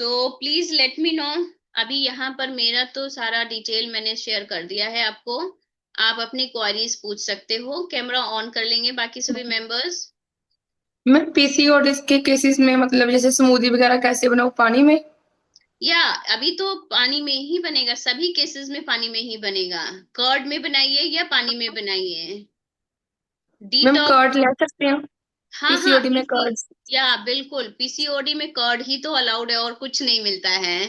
So please let me know. अभी यहाँ पर मेरा तो सारा डिटेल मैंने शेयर कर दिया है आपको। आप अपनी क्वेरीज पूछ सकते हो। कैमरा ऑन कर लेंगे बाकी सभी मेंबर्स। मैं पीसीओडी के केसेस में मतलब जैसे स्मूदी वगैरह कैसे बनाऊं, पानी में? या अभी तो पानी में ही बनेगा, सभी केसेस में पानी में ही बनेगा। कर्ड में बनाइए या पानी में बनाइए। Ma'am detox. कर्ड ले सकते हैं हाँ हाँ, पीसीओडी में कर्ड? या बिल्कुल पीसीओडी में कर्ड ही तो अलाउड है और कुछ नहीं मिलता है।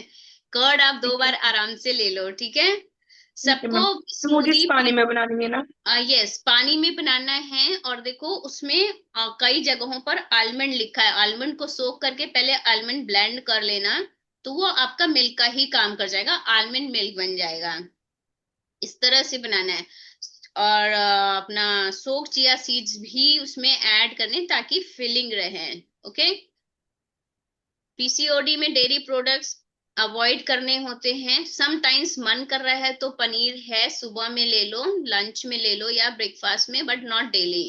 कर्ड आप ठीक 2 बार है। आराम से ले लो, ठीक है। ठीक है सबको मैम। Smoothies smoothie. पानी में बनानी है ना? यस, पानी में बनाना है। और देखो उसमें कई जगहों पर आलमंड लिखा है। आलमंड को सोख करके पहले आलमंड ब्लेंड कर लेना, तो वो आपका मिल्क का ही काम कर जाएगा, आलमंड मिल्क बन जाएगा। इस तरह से बनाना है। और अपना सोक चिया सीड्स भी उसमें ऐड करने ताकि फिलिंग रहे। ओके। पीसीओडी में डेयरी प्रोडक्ट्स अवॉइड करने होते हैं। समटाइम्स मन कर रहा है तो पनीर है, सुबह में ले लो, लंच में ले लो या ब्रेकफास्ट में, but not daily.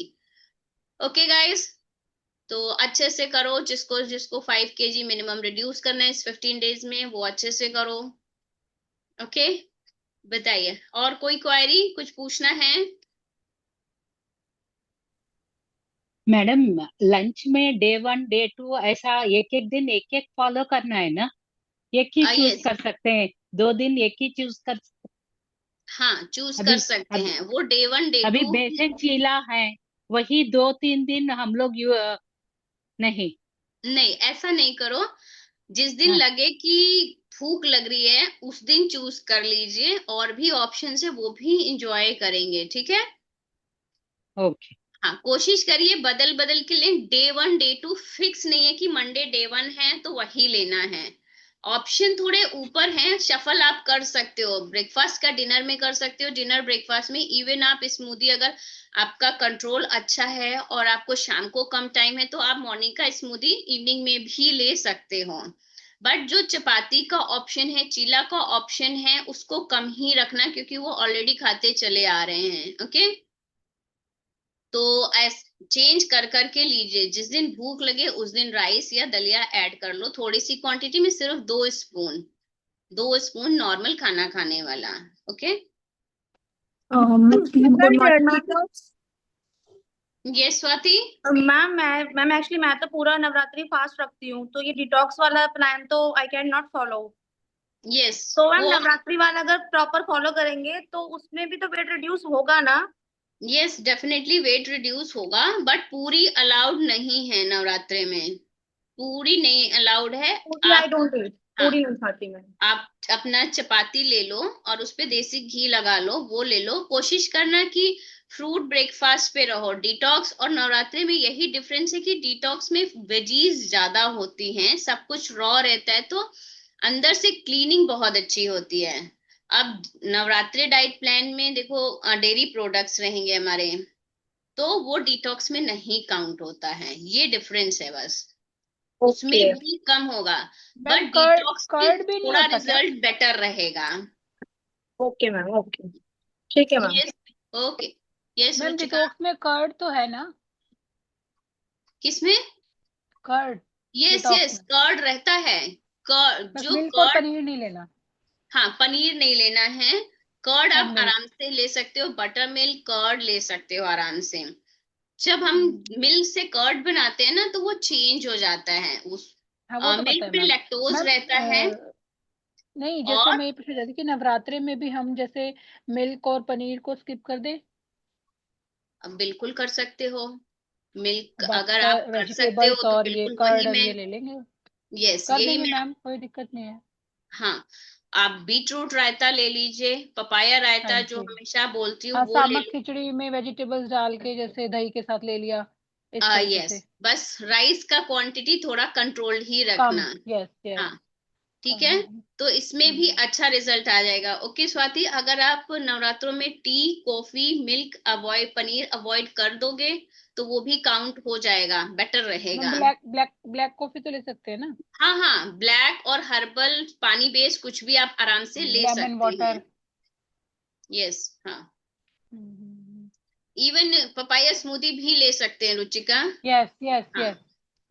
Okay guys. तो अच्छे से करो। जिसको जिसको 5 kg मिनिमम रिड्यूस करना है इस 15 डेज में, वो अच्छे से करो। ओके। बताइए और कोई क्वेरी, कुछ पूछना है? मैडम, लंच में डे 1 डे 2 ऐसा एक एक दिन एक एक फॉलो करना है ना? एक ही चूज यस। कर सकते हैं? 2 दिन एक ही चूज कर? हाँ, चूज कर अभी सकते अभी हैं, वो डे 1 डे अभी 2 बेसन चीला है, वही 2 3 दिन हम लोग नहीं। नहीं, ऐसा नहीं करो। जिस दिन हाँ। लगे कि भूख लग रही है उस दिन चूज कर लीजिए, और भी ऑप्शन है वो भी इंजॉय करेंगे, ठीक है। ओके। हाँ, कोशिश करिए बदल बदल के लिए। डे 1 डे 2 फिक्स नहीं है कि मंडे डे 1 है तो वही लेना है। ऑप्शन थोड़े ऊपर हैं, शफल आप कर सकते हो। ब्रेकफास्ट का डिनर में कर सकते हो, डिनर ब्रेकफास्ट में। इवन आप स्मूदी, अगर आपका कंट्रोल अच्छा है और आपको शाम को कम टाइम है तो आप मॉर्निंग का स्मूदी इवनिंग में भी ले सकते हो। बट जो चपाती का ऑप्शन है, चीला का ऑप्शन है, उसको कम ही रखना क्योंकि वो ऑलरेडी खाते चले आ रहे हैं। ओके। तो ऐस चेंज कर करके लीजिए। जिस दिन भूख लगे उस दिन राइस या दलिया ऐड कर लो, थोड़ी सी क्वांटिटी में, सिर्फ 2 स्पून। 2 स्पून नॉर्मल खाना खाने वाला। ओके। Good morning ma'am. ये स्वाति। मैम एक्चुअली मैं तो पूरा नवरात्रि फास्ट रखती हूँ, तो ये डिटॉक्स वाला प्लान तो I can not follow. Yes. तो मैम वो नवरात्रि वाला अगर प्रॉपर फॉलो करेंगे तो उसमें भी तो वेट रिड्यूस होगा ना? यस, डेफिनेटली वेट रिड्यूस होगा, बट पूरी अलाउड नहीं है नवरात्रे में। पूरी नहीं अलाउड है। पूरी आई आप, डोंट ईट, हाँ, पूरी नहीं खाती मैं। आप अपना चपाती ले लो और उस पे देसी घी लगा लो, वो ले लो। कोशिश करना कि फ्रूट ब्रेकफास्ट पे रहो। डिटॉक्स और नवरात्रि में यही डिफरेंस है कि डिटॉक्स में वेजीज ज्यादा होती हैं, सब कुछ रॉ रहता है, तो अंदर से क्लीनिंग बहुत अच्छी होती है। अब नवरात्रि डाइट प्लान में देखो डेयरी प्रोडक्ट्स रहेंगे हमारे, तो वो डिटॉक्स में नहीं काउंट होता है। ये डिफरेंस है बस। उसमें ओके भी कम होगा, मैम बट कर्ड डिटॉक्स में कर्ड भी नहीं थोड़ा होता क्या? रिजल्ट बेटर रहेगा। ओके मैम, ओके, ठीक है ma'am. Yes. Okay. Yes ma'am Ruchika. Detox में कर्ड तो है ना? किसमें? कर्ड यस डिटॉक्स यस, में। कर्ड रहता है। कर्ड, बस जो मिल्क और कर्ड। पनीर नहीं लेना। हाँ, पनीर नहीं लेना है। कर्ड और आप मिल्क। आराम से ले सकते हो, बटर मिल्क कर्ड ले सकते हो आराम से। जब हम मिल्क से कर्ड बनाते हैं ना तो वो चेंज हो जाता है। उस हाँ वो तो पता मिल्क है में मैम। लैक्टोज मैम रहता है। नहीं, जैसे और मैं ये पूछ रही थी कि नवरात्रे में भी हम जैसे मिल्क और पनीर को स्किप कर दें, बिल्कुल कर सकते हो। मिल्क बाकी अगर का आप कर सकते हो वेजिटेबल्स तो और ये बिल्कुल कर्ड वही और मैं। ये ले लेंगे। यस, कर यही देंगे मैं। मैम, कोई दिक्कत नहीं है। हाँ, आप बीटरूट रायता ले लीजिए, पपाया हाँ रायता जो जी। हमेशा बोलती हूँ हाँ, वो ले सामक लो। खिचड़ी में वेजिटेबल्स डाल के जैसे दही के साथ ले लिया, इस तरीके यस, से। बस राइस का क्वांटिटी थोड़ा कंट्रोल्ड ही कम। रखना। Yes yes. हाँ, ठीक कम। है। तो इसमें भी अच्छा रिजल्ट आ जाएगा। ओके स्वाति, अगर आप नवरात्रों में T, coffee, milk avoid, paneer avoid कर दोगे तो वो भी काउंट हो जाएगा, बेटर मैम रहेगा। ब्लैक कॉफी तो ले सकते हैं ना? हाँ हाँ, ब्लैक और हर्बल पानी बेस्ड कुछ भी आप आराम से ले लेमन सकते हैं। वाटर। यस। हाँ, इवन पपाया स्मूदी भी ले सकते हैं रुचिका। यस यस हाँ, यस।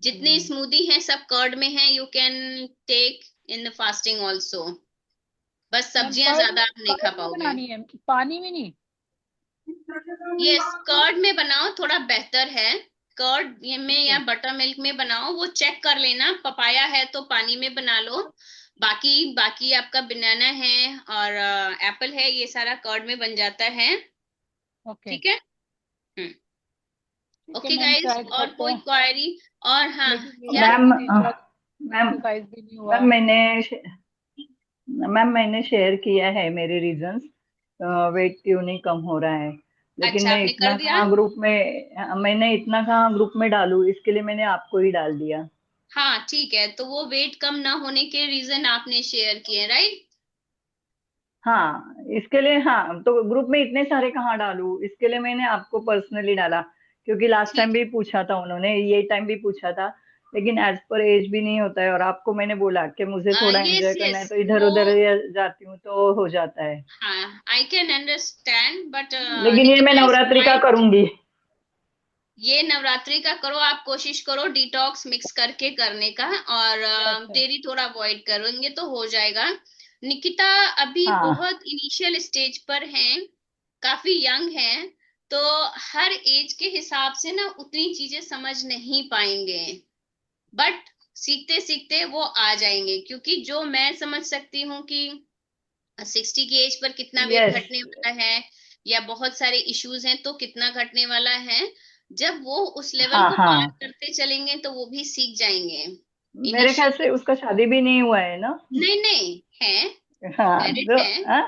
जितनी स्मूदी है सब कर्ड में है, you can take in the fasting also, बस मैम सब्जियां ज्यादा आप नहीं खा कर्ड में पाओगे। बनानी है, पानी में नहीं? यस, कर्ड में बनाओ, थोड़ा बेहतर है। कर्ड में ओके। या बटर मिल्क में बनाओ, वो चेक कर लेना। पपाया है तो पानी में बना लो, बाकी बाकी आपका बनाना है और एप्पल है, ये सारा कर्ड में बन जाता है। ओके, ठीक है। ठीक है ओके मैम, गाइस, ट्राई और करते कोई हैं। क्वेरी? और हाँ लेकिन मेरा यार, अभी मैम डिटॉक्स मैम एक्सरसाइज भी नहीं हुआ। मैम मैंने शेयर किया है मेरे रीजंस। वेट क्यों नहीं कम हो रहा है, लेकिन अच्छा मैं आपने कर इतना दिया। कहाँ ग्रुप में मैंने इतना कहाँ ग्रुप में डालूं, इसके लिए मैंने आपको ही डाल दिया। हाँ ठीक है, तो वो वेट कम ना होने के रीजन आपने शेयर किए, राइट? हाँ इसके लिए, हाँ तो ग्रुप में इतने सारे कहाँ डालूं, इसके लिए मैंने आपको पर्सनली डाला, क्योंकि लास्ट टाइम ठीक। भी पूछा था उन्होंने, ये टाइम भी पूछा था, लेकिन एज पर एज भी नहीं होता है, और आपको मैंने बोला कि मुझे थोड़ा यस एंजॉय करना यस, है तो इधर वो उधर जाती हूँ तो हो जाता है। हाँ आई कैन अंडरस्टैंड, बट लेकिन ये मैं निकिता इज नवरात्रि का राइट। करूंगी। ये नवरात्रि का करो, आप कोशिश करो डिटॉक्स मिक्स करके करने का, और अच्छा। डेयरी थोड़ा अवॉइड करेंगे तो हो जाएगा। निकिता अभी हाँ बहुत इनिशियल स्टेज पर हैं, काफी यंग हैं, तो हर एज के हिसाब से ना उतनी चीजें समझ नहीं पाएंगे, बट सीखते सीखते वो आ जाएंगे। क्योंकि जो मैं समझ सकती हूँ कि 60 की एज पर कितना वेट यस। घटने वाला है, या बहुत सारे इश्यूज हैं तो कितना घटने वाला है, जब वो उस लेवल हाँ को पार हाँ, करते चलेंगे तो वो भी सीख जाएंगे। मेरे ख्याल इनिशियल, से उसका शादी भी नहीं हुआ है ना। नहीं नहीं है, हाँ मैरिड जो, है, हाँ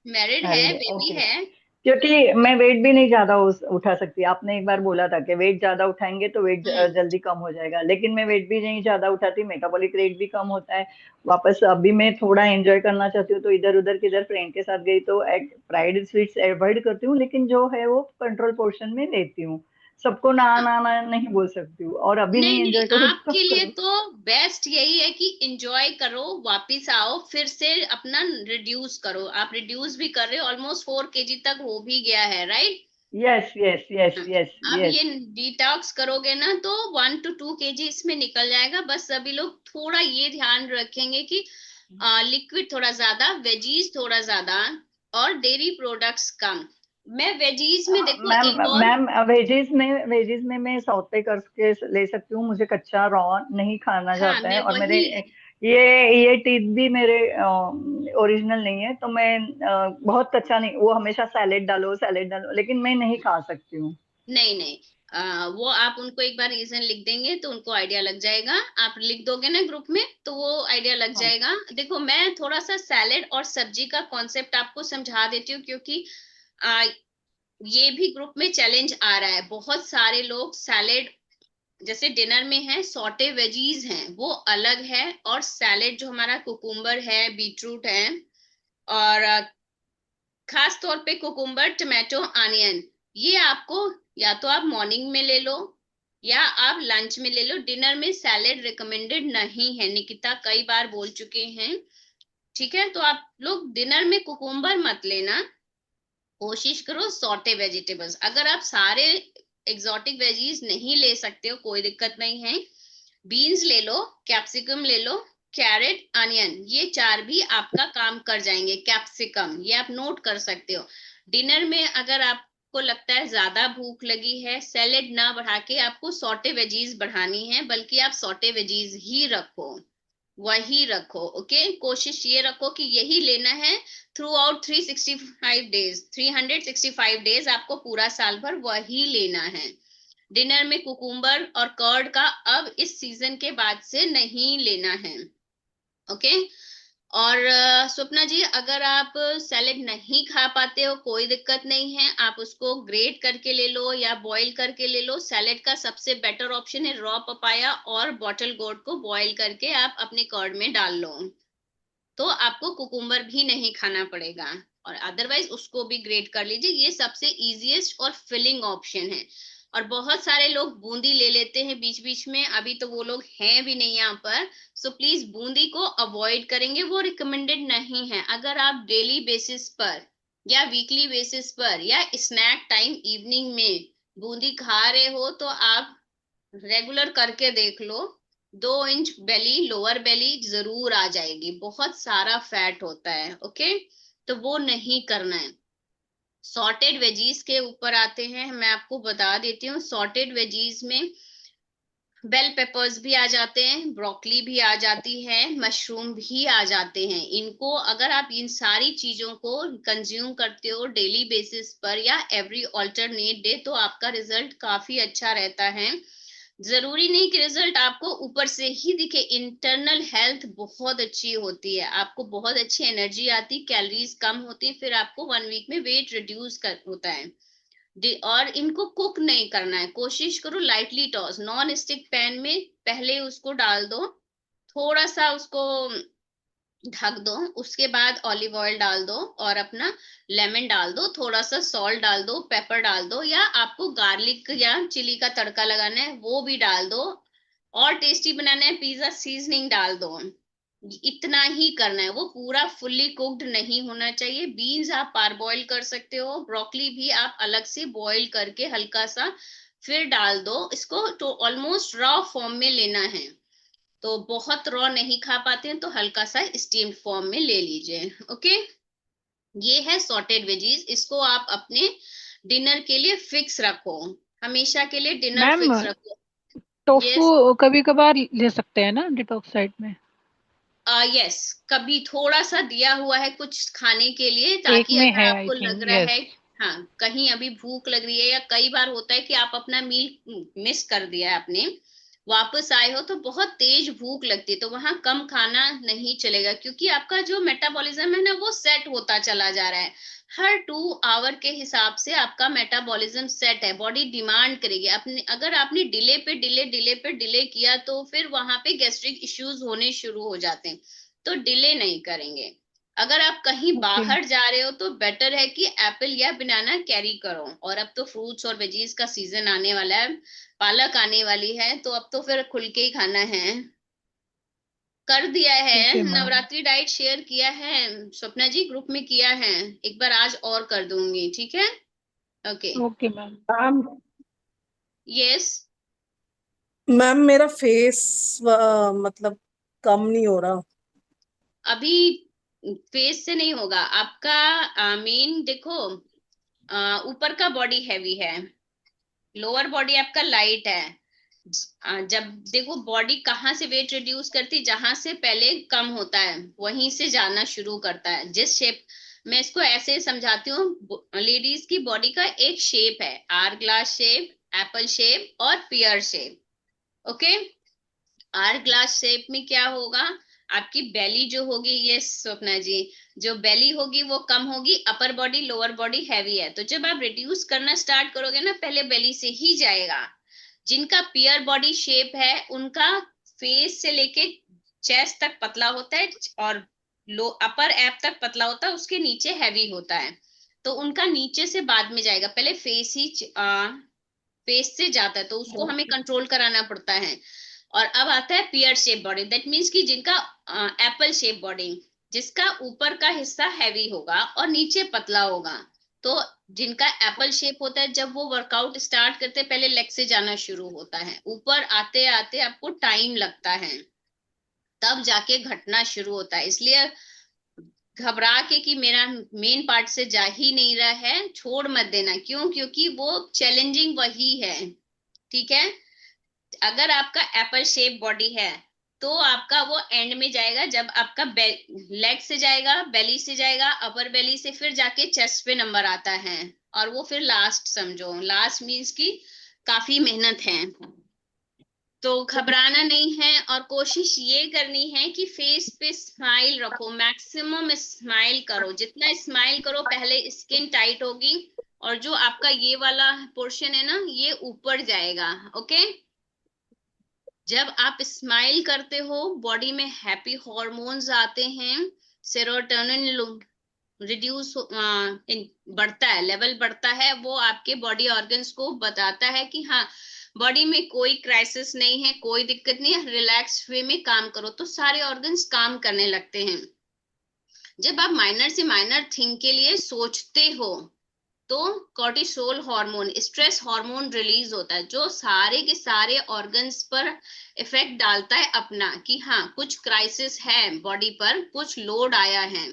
मैरिड है, मैरिड है, बेबी ओके। है। क्योंकि मैं वेट भी नहीं ज्यादा उठा सकती, आपने एक बार बोला था कि वेट ज्यादा उठाएंगे तो वेट हम्म। जल्दी कम हो जाएगा, लेकिन मैं वेट भी नहीं ज्यादा उठाती, मेटाबॉलिक रेट भी कम होता है। वापस अभी मैं थोड़ा एंजॉय करना चाहती हूँ तो इधर उधर किधर फ्रेंड के साथ गई तो फ्राइड स्वीट्स अवॉइड करती हूँ, लेकिन जो है वो कंट्रोल पोर्शन में लेती हूँ। सबको ना हाँ, ना ना नहीं बोल सकती हूँ, और अभी नहीं नहीं नहीं, एंजॉय करूँ तो आपके कब लिए करूँ। तो बेस्ट यही है कि एंजॉय करो, वापिस आओ, फिर से अपना रिड्यूस करो। आप रिड्यूस भी कर रहे हो, ऑलमोस्ट 4 kg तक हो भी गया है, राइट? यस यस यस हाँ, यस अब यस। ये डिटॉक्स करोगे ना तो 1 to 2 kg इसमें निकल जाएगा। बस सभी लोग थोड़ा ये ध्यान रखेंगे कि लिक्विड थोड़ा ज्यादा, वेजीज थोड़ा ज्यादा, और डेयरी प्रोडक्ट्स कम। मैं वेजीज में देखो मैम एक और, मैम वेजीज में मैं सौते करके ले सकती हूँ, मुझे कच्चा रॉ नहीं खाना हाँ चाहता मैं है, और मेरे वही, ये टीथ भी मेरे ओरिजिनल नहीं है, तो मैं बहुत कच्चा नहीं, वो हमेशा सैलेड डालो, लेकिन मैं नहीं खा सकती हूँ। नहीं नहीं, वो आप उनको एक बार रीजन लिख देंगे तो उनको आइडिया लग जाएगा। आप लिख दोगे ना ग्रुप में तो वो आइडिया लग हाँ जाएगा। देखो मैं थोड़ा सा सैलेड और सब्जी का कॉन्सेप्ट आपको समझा देती हूँ, क्योंकि आ, ये भी ग्रुप में चैलेंज आ रहा है। बहुत सारे लोग सैलेड, जैसे डिनर में है सॉटे वेजीज हैं वो अलग है, और सैलेड जो हमारा कुकुम्बर है, बीटरूट है, और खास तौर पे कुकुम्बर, टमाटो, अनियन, ये आपको या तो आप मॉर्निंग में ले लो या आप लंच में ले लो। डिनर में सैलेड रिकमेंडेड नहीं है, निकिता कई बार बोल चुके हैं। ठीक है, तो आप लोग डिनर में कुकुम्बर मत लेना, कोशिश करो सॉटे वेजिटेबल्स। अगर आप सारे एग्जॉटिक वेजीज नहीं ले सकते हो कोई दिक्कत नहीं है, बीन्स ले लो, कैप्सिकम ले लो, कैरेट, अनियन, ये चार भी आपका काम कर जाएंगे। कैप्सिकम ये आप नोट कर सकते हो। डिनर में अगर आपको लगता है ज्यादा भूख लगी है, सैलेड ना बढ़ा के आपको सॉटे वेजीज बढ़ानी है, बल्कि आप सॉटे वेजीज ही रखो, वही रखो। ओके, कोशिश ये रखो कि यही लेना है थ्रू आउट 365 डेज, 365 डेज आपको पूरा साल भर वही लेना है। डिनर में कुकुम्बर और कर्ड का अब इस सीजन के बाद से नहीं लेना है। ओके, और स्वप्ना जी अगर आप सैलेड नहीं खा पाते हो कोई दिक्कत नहीं है, आप उसको ग्रेट करके ले लो या बॉईल करके ले लो। सैलेड का सबसे बेटर ऑप्शन है रॉ पपाया और बॉटल गोर्ड को बॉईल करके आप अपने कर्ड में डाल लो, तो आपको कुकुम्बर भी नहीं खाना पड़ेगा, और अदरवाइज उसको भी ग्रेट कर लीजिए। ये सबसे इजीएस्ट और फिलिंग ऑप्शन है। और बहुत सारे लोग बूंदी ले लेते हैं बीच बीच में, अभी तो वो लोग हैं भी नहीं यहाँ पर, सो प्लीज बूंदी को अवॉइड करेंगे, वो रिकमेंडेड नहीं है। अगर आप डेली बेसिस पर या वीकली बेसिस पर या स्नैक टाइम इवनिंग में बूंदी खा रहे हो तो आप रेगुलर करके देख लो, 2 इंच बेली, लोअर बेली जरूर आ जाएगी, बहुत सारा फैट होता है। ओके, तो वो नहीं करना है। सॉर्टेड वेजीज के ऊपर आते हैं, मैं आपको बता देती हूँ। सॉर्टेड वेजीज में बेल पेपर्स भी आ जाते हैं, ब्रोकली भी आ जाती है, मशरूम भी आ जाते हैं। इनको अगर आप इन सारी चीजों को कंज्यूम करते हो डेली बेसिस पर या एवरी ऑल्टरनेट डे, तो आपका रिजल्ट काफी अच्छा रहता है। जरूरी नहीं कि रिजल्ट आपको ऊपर से ही दिखे, इंटरनल हेल्थ बहुत अच्छी होती है, आपको बहुत अच्छी एनर्जी आती, कैलोरीज कम होती है, फिर आपको 1 वीक में वेट रिड्यूस होता है। और इनको कुक नहीं करना है, कोशिश करो lightly toss, non stick pan में पहले उसको डाल दो, थोड़ा सा उसको ढक दो, उसके बाद ऑलिव ऑयल डाल दो और अपना लेमन डाल दो, थोड़ा सा सॉल्ट डाल दो, पेपर डाल दो, या आपको गार्लिक या चिली का तड़का लगाना है वो भी डाल दो, और टेस्टी बनाना है पिज्जा सीजनिंग डाल दो। इतना ही करना है, वो पूरा फुल्ली कुक्ड नहीं होना चाहिए। बीन्स आप पार बॉईल कर सकते हो, ब्रोकली भी आप अलग से बॉईल करके हल्का सा फिर डाल दो। इसको तो ऑलमोस्ट रॉ फॉर्म में लेना है, तो बहुत रॉ नहीं खा पाते हैं तो हल्का सा स्टीम्ड फॉर्म में ले लीजिए। ओके, ये है सॉर्टेड वेजीज, इसको आप अपने डिनर के लिए फिक्स रखो, हमेशा के लिए डिनर मैम फिक्स रखो। यस, टोफू कभी कभार ले सकते हैं ना डिटॉक्साइड में? यस, कभी थोड़ा सा दिया हुआ है कुछ खाने के लिए, एक ताकि में अगर है आई आपको लग थिंक, रहा यस। है हाँ कहीं अभी भूख लग रही है, या कई बार होता है कि आप अपना मील मिस कर दिया है आपने, वापस आए हो तो बहुत तेज भूख लगती है, तो वहां कम खाना नहीं चलेगा, क्योंकि आपका जो मेटाबॉलिज्म है ना वो सेट होता चला जा रहा है। हर 2 आवर के हिसाब से आपका मेटाबॉलिज्म सेट है, बॉडी डिमांड करेगी। अपने अगर आपने डिले पे डिले डिले पे डिले किया तो फिर वहां पे गैस्ट्रिक इश्यूज होने शुरू हो जाते हैं, तो डिले नहीं करेंगे। अगर आप कहीं ओके। बाहर जा रहे हो तो बेटर है कि एप्पल या बनाना कैरी करो, और अब तो फ्रूट्स और वेजीज का सीजन आने वाला है, पालक आने वाली है, तो अब तो फिर खुल के ही खाना है। कर दिया है, ठीक है मैम। नवरात्रि डाइट शेयर किया है स्वप्ना जी, ग्रुप में किया है, एक बार आज और कर दूंगी, ठीक है? Okay, okay ma'am. Ma'am yes. Ma'am मेरा फेस मतलब कम नहीं हो रहा। अभी फेस से नहीं होगा आपका, मेन देखो, ऊपर का बॉडी हैवी है, लोअर बॉडी आपका लाइट है। जब देखो बॉडी कहाँ से वेट रिड्यूस करती, जहां से पहले कम होता है वहीं से जाना शुरू करता है। जिस शेप, मैं इसको ऐसे समझाती हूँ, लेडीज की बॉडी का एक शेप है, hourglass shape, apple shape और pear shape. Okay, hourglass shape में क्या होगा, आपकी बेली जो होगी, ये स्वप्ना जी, जो बेली होगी वो कम होगी, upper body lower body heavy है, तो जब आप रिड्यूस करना स्टार्ट करोगे ना, पहले बेली से ही जाएगा। जिनका पियर बॉडी शेप है उनका फेस से लेके चेस्ट तक पतला होता है, और लो अपर एप तक पतला होता है, उसके नीचे हैवी होता है, तो उनका नीचे से बाद में जाएगा, पहले फेस ही फेस से जाता है, तो उसको हमें कंट्रोल कराना पड़ता है। और अब आता है पियर शेप बॉडी, दैट मीन्स कि जिनका एप्पल शेप बॉडी, जिसका ऊपर का हिस्सा हैवी होगा और नीचे पतला होगा। तो जिनका एप्पल शेप होता है, जब वो वर्कआउट स्टार्ट करते हैं पहले लेग से जाना शुरू होता है, ऊपर आते आते आपको टाइम लगता है, तब जाके घटना शुरू होता है। इसलिए घबरा के कि मेरा मेन पार्ट से जा ही नहीं रहा है, छोड़ मत देना, क्यों? क्योंकि वो चैलेंजिंग वही है, ठीक है? अगर आपका एप्पल शेप बॉडी है तो आपका वो एंड में जाएगा, जब आपका लेग से जाएगा, बेली से जाएगा, अपर बेली से फिर जाके चेस्ट पे नंबर आता है, और वो फिर लास्ट समझो, लास्ट मीन्स की काफी मेहनत है। तो घबराना नहीं है, और कोशिश ये करनी है कि फेस पे स्माइल रखो, मैक्सिमम स्माइल करो, जितना स्माइल करो पहले स्किन टाइट होगी, और जो आपका ये वाला पोर्शन है ना ये ऊपर जाएगा। ओके, जब आप स्माइल करते हो बॉडी में हैप्पी हॉर्मोन्स आते हैं, सेरोटोनिन रिड्यूस बढ़ता है, लेवल बढ़ता है, वो आपके बॉडी ऑर्गन्स को बताता है कि हाँ बॉडी में कोई क्राइसिस नहीं है, कोई दिक्कत नहीं है, रिलैक्स वे में काम करो, तो सारे ऑर्गन्स काम करने लगते हैं। जब आप माइनर से माइनर थिंग के लिए सोचते हो तो cortisol hormone, stress hormone release होता है, जो सारे के सारे ऑर्गन्स पर इफेक्ट डालता है अपना, कि हाँ कुछ क्राइसिस है बॉडी पर, कुछ लोड आया है,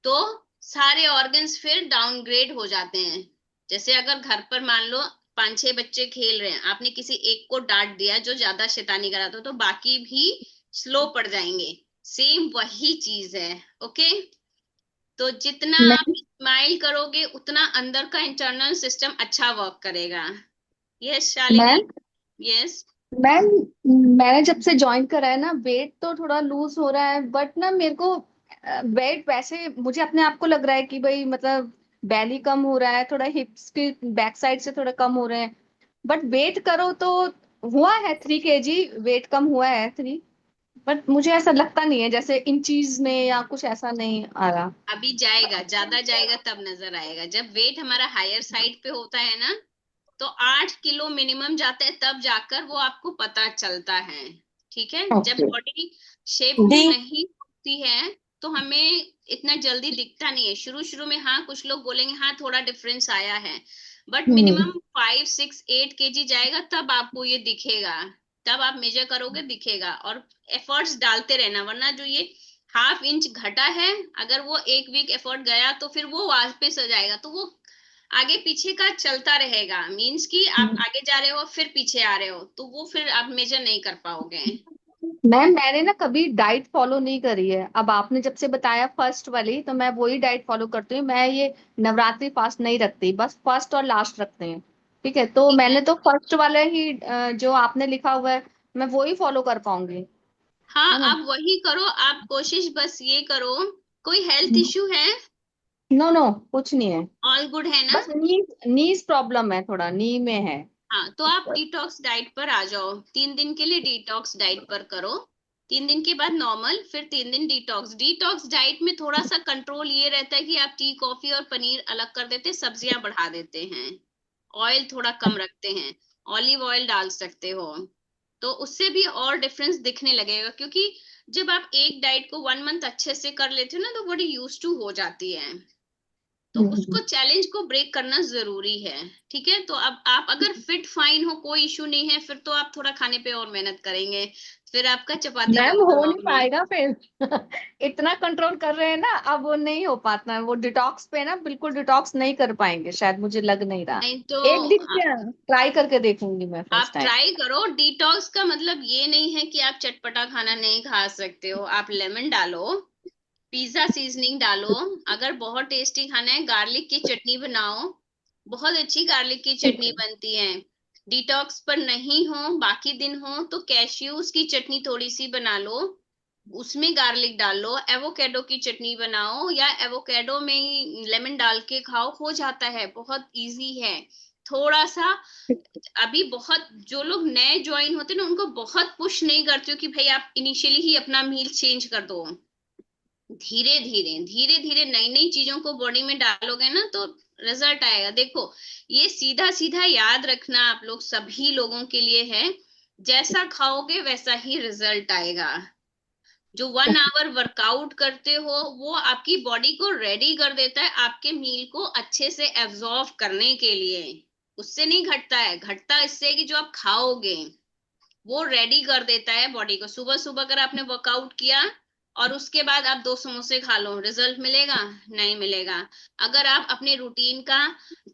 तो सारे ऑर्गन्स फिर डाउनग्रेड हो जाते हैं। जैसे अगर घर पर मान लो 5-6 बच्चे खेल रहे हैं, आपने किसी एक को डांट दिया जो ज्यादा शैतानी करा तो बाकी भी स्लो पड़ जाएंगे। सेम वही चीज है। ओके, तो जितना आप स्माइल करोगे उतना अंदर का इंटरनल सिस्टम अच्छा वर्क करेगा। Yes Shalini. Ma'am yes. Ma'am मैंने जब से ज्वाइन करा है ना, वेट तो थोड़ा लूज हो रहा है, बट ना मेरे को वेट वैसे मुझे अपने आप को लग रहा है कि भाई मतलब बैली कम हो रहा है, थोड़ा हिप्स की बैक साइड से थोड़ा कम हो रहे हैं, बट वेट करो तो हुआ है 3 kg वेट कम हुआ है 3, बट मुझे ऐसा लगता नहीं है जैसे इंचीज में या कुछ ऐसा नहीं आ रहा। अभी जाएगा, ज्यादा जाएगा तब नजर आएगा। जब वेट हमारा हायर साइड पे होता है ना, तो 8 किलो मिनिमम जाता है, तब जाकर वो आपको पता चलता है। ठीक है, जब ओके। बॉडी शेप में दी नहीं होती है तो हमें इतना जल्दी दिखता नहीं है। शुरू शुरू में हाँ कुछ लोग बोलेंगे हाँ थोड़ा डिफरेंस आया है, बट मिनिमम 5-6-8 kg जाएगा तब आपको ये दिखेगा, तब आप मेजर करोगे दिखेगा। और एफर्ट्स डालते रहना, वरना जो ये 1/2 इंच घटा है, अगर वो 1 वीक एफर्ट गया तो फिर वो वापस आ जाएगा, तो वो आगे पीछे का चलता रहेगा। मीन्स कि आप आगे जा रहे हो फिर पीछे आ रहे हो, तो वो फिर आप मेजर नहीं कर पाओगे। मैम मैंने ना कभी डाइट फॉलो नहीं करी है, अब आपने जब से बताया फर्स्ट वाली तो मैं वही डाइट फॉलो करती हूँ। मैं ये नवरात्रि फास्ट नहीं रखती, बस फर्स्ट और लास्ट रखते हैं। ठीक है, तो ठीक है। मैंने तो फर्स्ट वाले ही जो आपने लिखा हुआ है मैं वही फॉलो कर पाऊंगी, हाँ है ना? आप वही करो, आप कोशिश बस ये करो। कोई हेल्थ इश्यू है? नो नो, कुछ नहीं है, ऑल गुड है ना? बस नीज प्रॉब्लम है, थोड़ा नी में है। हाँ तो आप डिटॉक्स डाइट पर आ जाओ। 3 दिन के लिए डिटॉक्स डाइट पर करो, 3 दिन के बाद नॉर्मल, फिर 3 दिन डिटॉक्स। डिटॉक्स डाइट में थोड़ा सा कंट्रोल ये रहता है कि आप टी कॉफी और पनीर अलग कर देते, सब्जियां बढ़ा देते हैं, ऑयल थोड़ा कम रखते हैं, ऑलिव ऑयल डाल सकते हो, तो उससे भी और डिफरेंस दिखने लगेगा। क्योंकि जब आप एक डाइट को 1 मंथ अच्छे से कर लेते हो ना, तो बॉडी यूज टू हो जाती है, तो उसको चैलेंज को ब्रेक करना जरूरी है। ठीक है, तो अब आप अगर फिट फाइन हो, कोई इशू नहीं है, फिर तो आप थोड़ा खाने पे और मेहनत करेंगे, फिर आपका चपाती मैम कम हो नहीं दबाओगे। पाएगा फिर इतना कंट्रोल कर रहे हैं ना, अब वो नहीं हो पाता है, वो डिटॉक्स पे ना बिल्कुल डिटॉक्स नहीं कर पाएंगे शायद, मुझे लग नहीं रहा। नहीं तो एक दिन ट्राई करके देखूंगी मैं आप फर्स्ट टाइम। ट्राई करो। डिटॉक्स का मतलब ये नहीं है कि आप चटपटा खाना नहीं खा सकते हो। आप लेमन डालो, पिज्जा सीजनिंग डालो, अगर बहुत टेस्टी खाना है गार्लिक की चटनी बनाओ, बहुत अच्छी गार्लिक की चटनी बनती है। डिटॉक्स पर नहीं हो, बाकी दिन हो, तो कैश्यूज की चटनी थोड़ी सी बना लो, उसमें गार्लिक डाल लो। एवोकेडो की चटनी बनाओ, या एवोकेडो में ही लेमन डाल के खाओ, हो जाता है, बहुत इजी है। थोड़ा सा अभी बहुत जो लोग नए ज्वाइन होते हैं ना, उनको बहुत पुश नहीं करती हूँ कि भाई आप इनिशियली ही अपना मील चेंज कर दो। धीरे धीरे नई नई चीजों को बॉडी में डालोगे ना, तो रिजल्ट आएगा। देखो ये सीधा सीधा याद रखना आप लोग सभी लोगों के लिए है, जैसा खाओगे वैसा ही रिजल्ट आएगा। जो 1 आवर वर्कआउट करते हो वो आपकी बॉडी को रेडी कर देता है आपके मील को अच्छे से एब्जॉर्व करने के लिए। उससे नहीं घटता है, घटता इससे कि जो आप खाओगे वो रेडी कर देता है बॉडी को। सुबह सुबह अगर आपने वर्कआउट किया और उसके बाद आप 2 समोसे खा लो, रिजल्ट मिलेगा? नहीं मिलेगा। अगर आप अपने रूटीन का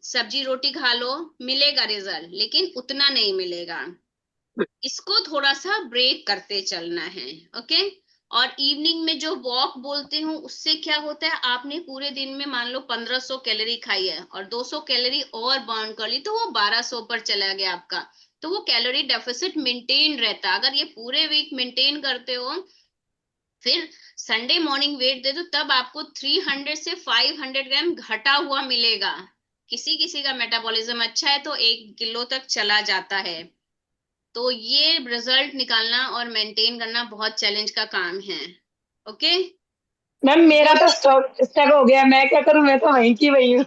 सब्जी रोटी खा लो, मिलेगा रिजल्ट, लेकिन उतना नहीं मिलेगा। इसको थोड़ा सा ब्रेक करते चलना है। ओके, और इवनिंग में जो वॉक बोलते हूँ, उससे क्या होता है, आपने पूरे दिन में मान लो 1500 कैलोरी खाई है और 200 कैलोरी और बर्न कर ली, तो वो 1200 पर चला गया आपका, तो वो कैलोरी डेफिसिट मेंटेन रहता है। अगर ये पूरे वीक मेंटेन करते हो, फिर संडे मॉर्निंग वेट दे दो, तब आपको 300 से 500 ग्राम घटा हुआ मिलेगा। किसी किसी का मेटाबॉलिज्म अच्छा है तो 1 किलो तक चला जाता है। तो ये रिजल्ट निकालना और मेंटेन करना बहुत चैलेंज का काम है। ओके, मैम मेरा तो स्टक हो गया, मैं क्या करूं, मैं तो वहीं की वही हूँ।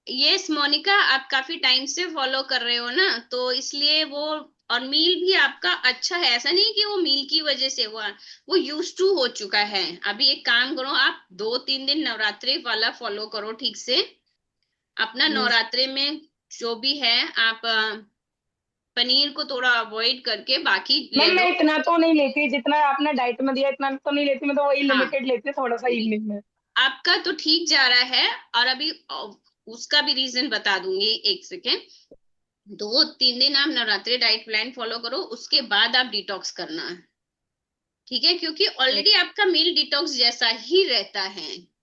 ये मोनिका आप काफी टाइम से फॉलो कर रहे हो ना, तो इसलिए वो, और मील भी आपका अच्छा है, ऐसा नहीं कि वो मील की वजह से हुआ, वो यूज टू हो चुका है। अभी एक काम करो, आप 2-3 दिन नवरात्रि वाला फॉलो करो ठीक से, अपना नवरात्रे में जो भी है आप पनीर को थोड़ा अवॉइड करके बाकी ले मैम लो। मैं इतना तो नहीं लेती जितना आपने डाइट में दिया, इतना तो नहीं लेती, मैं तो वही हाँ, लिमिटेड लेती हूँ थोड़ा सा इवनिंग में। आपका तो ठीक जा रहा है। और अभी उसका भी रीजन बता दूंगी, एक सेकेंड। 2-3 दिन आप नवरात्रि डाइट प्लान फॉलो करो, उसके बाद आप डिटॉक्स करना, ठीक है? क्योंकि ऑलरेडी आपका मील डिटॉक्स जैसा ही रहता है,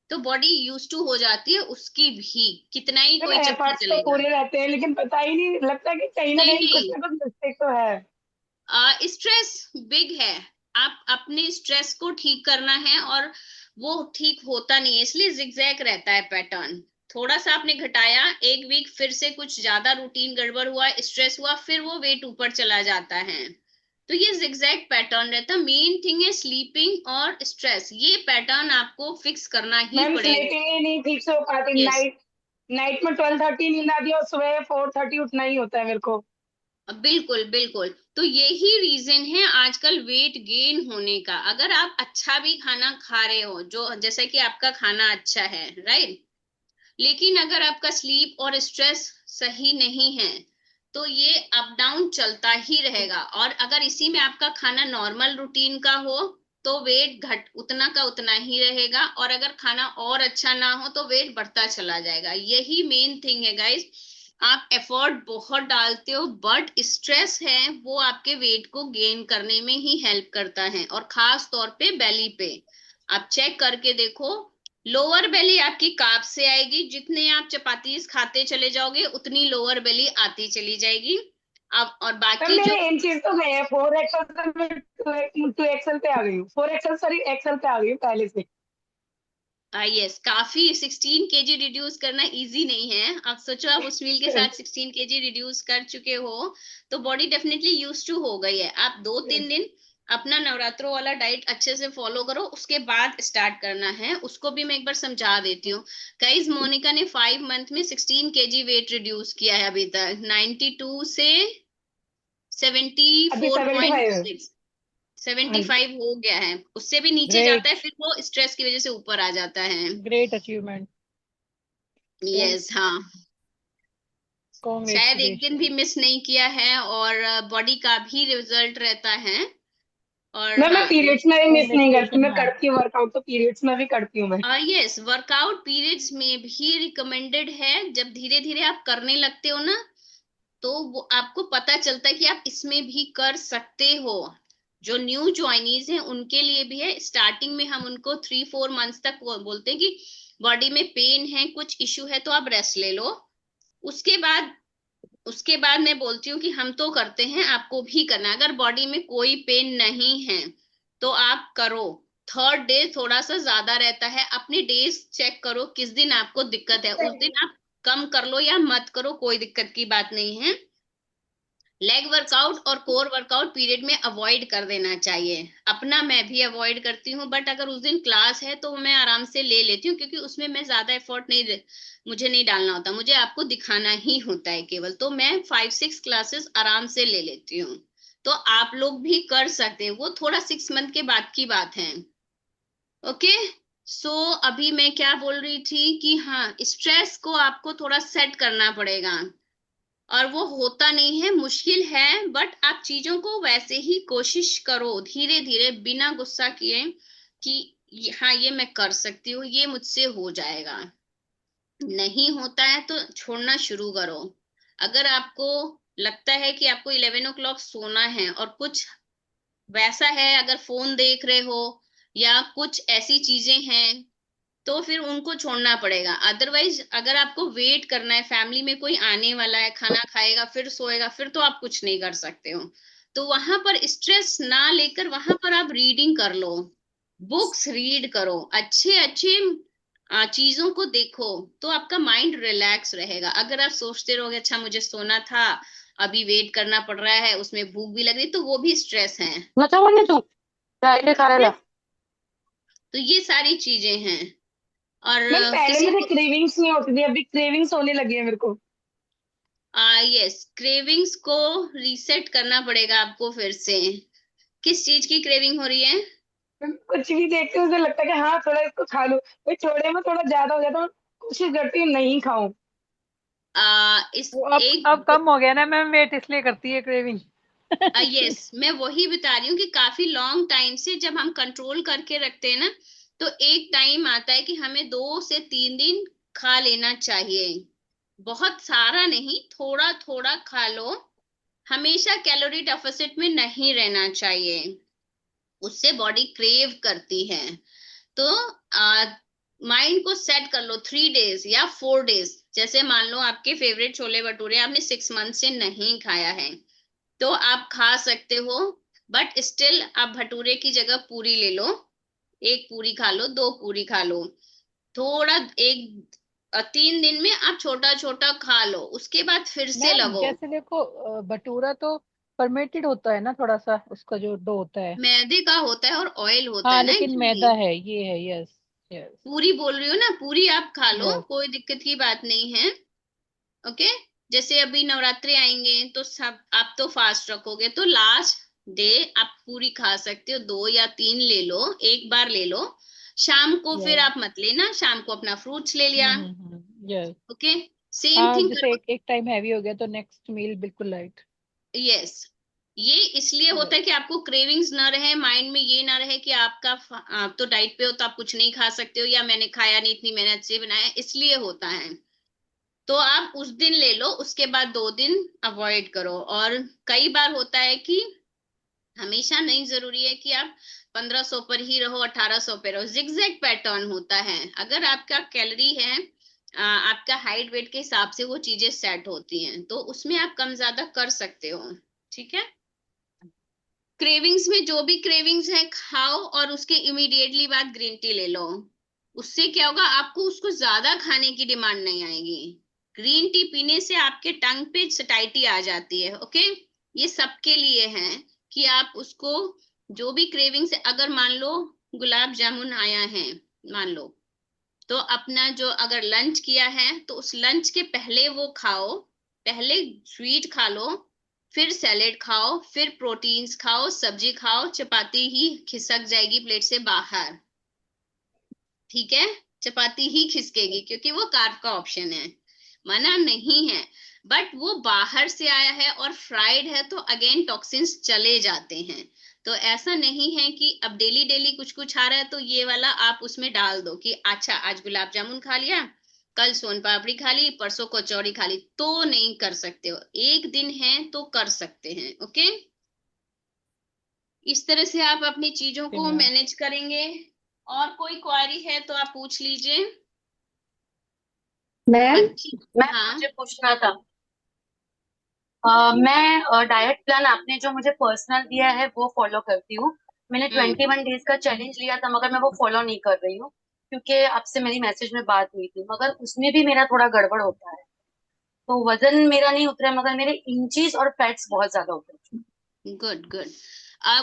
तो बॉडी यूज टू हो जाती है उसकी भी, कितना ही मैम कोई चक्कर एफर्ट्स तो चलेगा। पूरे रहते हैं, लेकिन पता ही नहीं लगता कि कहीं ना नहीं कहीं कुछ नहीं, ना कुछ मिस्टेक तो है। स्ट्रेस बिग है। आप अपने स्ट्रेस को ठीक करना है, और वो ठीक होता नहीं है, इसलिए जिगजैग रहता है पैटर्न। थोड़ा सा आपने घटाया, एक वीक फिर से कुछ ज्यादा रूटीन गड़बड़ हुआ, स्ट्रेस हुआ, फिर वो वेट ऊपर चला जाता है, तो ये जिगजैग पैटर्न रहता है। मेन थिंग है स्लीपिंग और स्ट्रेस, ये पैटर्न आपको फिक्स करना ही मैम पड़ेगा। स्लीपिंग ही नहीं ठीक से हो पाती, यस, नाइट में 12:30 नींद आती है और सुबह 4:30 उठना ही होता है मेरे को। बिल्कुल बिल्कुल। तो यही रीजन है आजकल वेट गेन होने का। अगर आप अच्छा भी खाना खा रहे हो, जो जैसे कि आपका खाना अच्छा है, राइट, लेकिन अगर आपका स्लीप और स्ट्रेस सही नहीं है, तो ये अप डाउन चलता ही रहेगा। और अगर इसी में आपका खाना नॉर्मल रूटीन का हो, तो वेट घट उतना का उतना ही रहेगा, और अगर खाना और अच्छा ना हो तो वेट बढ़ता चला जाएगा। यही मेन थिंग है गाइस। आप एफर्ट बहुत डालते हो, बट स्ट्रेस है वो आपके वेट को गेन करने में ही हेल्प करता है, और खास तौर पे बेली पे। आप चेक करके देखो, लोअर बेली आपकी कार्ब से आएगी, जितने आप चपातीज खाते चले जाओगे उतनी लोअर बेली आती चली जाएगी। अब और मैम बाकी जो मेरे इन चीज तो गए हैं, 4XL से मैं 2XL पे आ गई हूँ, 4XL सॉरी XL पे आ गई हूँ पहले से। यस, काफी 16 केजी रिड्यूस करना इजी नहीं है। आप सोचो, आप उस मील के साथ 16 केजी रिड्यूस कर चुके हो, तो बॉडी डेफिनेटली यूज टू हो गई है। आप 2-3 दिन अपना नवरात्रों वाला डाइट अच्छे से फॉलो करो, उसके बाद स्टार्ट करना है। उसको भी मैं एक बार समझा देती हूँ। गाइस, मोनिका ने 5 मंथ में 16 केजी वेट रिड्यूस किया है अभी तक, 92 से अभी 75 है। 74.6, 75 हो गया है। उससे भी नीचे जाता है, ग्रेट, फिर वो स्ट्रेस की वजह से ऊपर आ जाता है। ग्रेट अचीवमेंट, यस, हाँ, शायद एक दिन कॉन्ग्रेचुलेशन। भी मिस नहीं किया है, और बॉडी का भी रिजल्ट रहता है। और मैम मैं हाँ, पीरियड्स में भी मिस नहीं करती, कॉन्ग्रेचुलेशन मैं मैम। करती हूँ वर्कआउट, तो पीरियड्स में भी करती हूँ मैं। यस, वर्कआउट पीरियड्स में भी रिकमेंडेड है। जब धीरे धीरे आप करने लगते हो ना, तो वो आपको पता चलता है कि आप इसमें भी कर सकते हो। जो न्यू ज्वाइनीज हैं उनके लिए भी है। स्टार्टिंग में हम उनको 3-4 मंथ्स तक वो बोलते हैं कि बॉडी में पेन है, कुछ इश्यू है, तो आप रेस्ट ले लो। उसके बाद मैं बोलती हूँ कि हम तो करते हैं, आपको भी करना है। अगर बॉडी में कोई पेन नहीं है तो आप करो। 3rd डे थोड़ा सा ज्यादा रहता है, अपने डेज चेक करो किस दिन आपको दिक्कत है, उस दिन आप कम कर लो या मत करो, कोई दिक्कत की बात नहीं है। लेग वर्कआउट और कोर वर्कआउट पीरियड में अवॉइड कर देना चाहिए। अपना मैं भी अवॉइड करती हूँ, बट अगर उस दिन क्लास है तो मैं आराम से ले लेती हूँ, क्योंकि उसमें मैं ज्यादा एफर्ट मुझे नहीं डालना होता, मुझे आपको दिखाना ही होता है केवल। तो मैं 5-6 क्लासेस आराम से ले लेती हूँ। तो आप लोग भी कर सकते हैं, वो थोड़ा 6 मंथ के बाद की बात है। ओके, सो अभी मैं क्या बोल रही थी कि हाँ, स्ट्रेस को आपको थोड़ा सेट करना पड़ेगा, और वो होता नहीं है, मुश्किल है, बट आप चीजों को वैसे ही कोशिश करो, धीरे धीरे, बिना गुस्सा किए, कि हाँ ये मैं कर सकती हूँ, ये मुझसे हो जाएगा। नहीं होता है तो छोड़ना शुरू करो। अगर आपको लगता है कि आपको 11 o'clock सोना है, और कुछ वैसा है, अगर फोन देख रहे हो या कुछ ऐसी चीजें हैं, तो फिर उनको छोड़ना पड़ेगा। अदरवाइज अगर आपको वेट करना है, फैमिली में कोई आने वाला है, खाना खाएगा फिर सोएगा, फिर तो आप कुछ नहीं कर सकते हो। तो वहां पर स्ट्रेस ना लेकर वहां पर आप रीडिंग कर लो, बुक्स रीड करो, अच्छे अच्छे चीजों को देखो, तो आपका माइंड रिलैक्स रहेगा। अगर आप सोचते रहोगे अच्छा मुझे सोना था, अभी वेट करना पड़ रहा है, उसमें भूख भी लग रही, तो वो भी स्ट्रेस है। तो ये सारी चीजें हैं। और मैम पहले किसी मुझे को क्रेविंग्स नहीं होती थी, अभी क्रेविंग्स होने लगी है मेरे को। यस, क्रेविंग्स को रीसेट करना पड़ेगा आपको फिर से। किस चीज की क्रेविंग हो रही है? मैम कुछ भी देखते मुझे लगता है कि हाँ थोड़ा इसको खा लो, भाई थोड़े में थोड़ा ज्यादा हो जाता है, कोशिश करती हूँ नहीं खाऊं। इस वो एक अब कम हो गया ना मैम, वेट इसलिए करती है क्रेविंग। यस, मैं वही बता रही हूँ कि काफी लॉन्ग टाइम से जब हम कंट्रोल करके रखते हैं ना, तो एक टाइम आता है कि हमें 2 से 3 दिन खा लेना चाहिए। बहुत सारा नहीं, थोड़ा थोड़ा खा लो। हमेशा कैलोरी डेफिसिट में नहीं रहना चाहिए, उससे बॉडी क्रेव करती है। तो माइंड को सेट कर लो 3 डेज या 4 डेज। जैसे मान लो आपके फेवरेट छोले भटूरे आपने 6 मंथ से नहीं खाया है, तो आप खा सकते हो, बट स्टिल आप भटूरे की जगह पूरी ले लो। 1 पूरी खा लो, 2 पूरी खा लो। थोड़ा 3 दिन में आप छोटा छोटा खा लो, उसके बाद फिर से मैम लगो। जैसे देखो भटूरा तो फर्मेंटेड होता है ना, थोड़ा सा उसका जो डो होता है। मैदे का होता है और ऑयल होता हाँ है ना लेकिन एक्चुअली। मैदा है, ये है। यस यस पूरी बोल रही हो ना, पूरी आप खा लो, यस। कोई दिक्कत की बात नहीं है। ओके। जैसे अभी नवरात्रि आएंगे तो सब आप तो फास्ट रखोगे, तो लास्ट डे आप पूरी खा सकते हो, 2 या 3 ले लो, एक बार ले लो। शाम को फिर यस। आप मत लेना, शाम को अपना फ्रूट्स ले लिया। यस। ओके। सेम हाँ थिंग जैसे करो। एक टाइम हैवी हो गया तो नेक्स्ट मील बिल्कुल लाइट। यस, ये इसलिए होता यस। है कि आपको क्रेविंग्स ना रहे, माइंड में ये ना रहे कि आप तो डाइट पे हो तो आप कुछ नहीं खा सकते हो, या मैंने खाया नहीं, इतनी मेहनत से बनाया, इसलिए होता है। तो आप उस दिन ले लो, उसके बाद 2 दिन अवॉइड करो। और कई बार होता है कि हमेशा नहीं जरूरी है कि आप 1500 पर ही रहो, 1800 पे रहो। जिगजैग पैटर्न होता है। अगर आपका कैलोरी है आपका हाइट वेट के हिसाब से वो चीजें सेट होती हैं, तो उसमें आप कम ज्यादा कर सकते हो। ठीक है। क्रेविंग्स में जो भी क्रेविंग्स है खाओ, और उसके इमीडिएटली बाद ग्रीन टी ले लो। उससे क्या होगा, आपको उसको ज्यादा खाने की डिमांड नहीं आएगी। ग्रीन टी पीने से आपके टंग पे सटाइटी आ जाती है। ओके। ये सबके लिए है कि आप उसको, जो भी क्रेविंग्स है, अगर मान लो गुलाब जामुन आया है, मान लो, तो अपना जो अगर लंच किया है तो उस लंच के पहले वो खाओ। पहले स्वीट खा लो, फिर सैलेड खाओ, फिर प्रोटीन्स खाओ, सब्जी खाओ, चपाती ही खिसक जाएगी प्लेट से बाहर। ठीक है। चपाती ही खिसकेगी क्योंकि वो कार्ब का ऑप्शन है, मना नहीं है। बट वो बाहर से आया है और फ्राइड है, तो अगेन टॉक्सिन्स चले जाते हैं। तो ऐसा नहीं है कि अब डेली डेली कुछ कुछ आ रहा है तो ये वाला आप उसमें डाल दो कि अच्छा आज गुलाब जामुन खा लिया, कल सोन पापड़ी खा ली, परसों कचौड़ी खा ली, तो नहीं कर सकते हो। एक दिन है तो कर सकते हैं। ओके। इस तरह से आप अपनी चीजों ओके को मैम। मैनेज करेंगे। और कोई क्वारी है तो आप पूछ लीजिए। मैम अच्छी। मैम हाँ। मुझे पूछना था। मैं डाइट प्लान आपने जो मुझे पर्सनल दिया है वो फॉलो करती हूँ। मैंने हम्म 21 डेज का चैलेंज लिया था मगर मैं वो फॉलो नहीं कर रही हूँ क्योंकि आपसे मेरी मैसेज में बात हुई थी, मगर उसमें भी मेरा थोड़ा गड़बड़ होता है। तो वजन मेरा नहीं उतरा मगर मेरे इंचीज और फैट्स बहुत ज्यादा उतरे। Good good.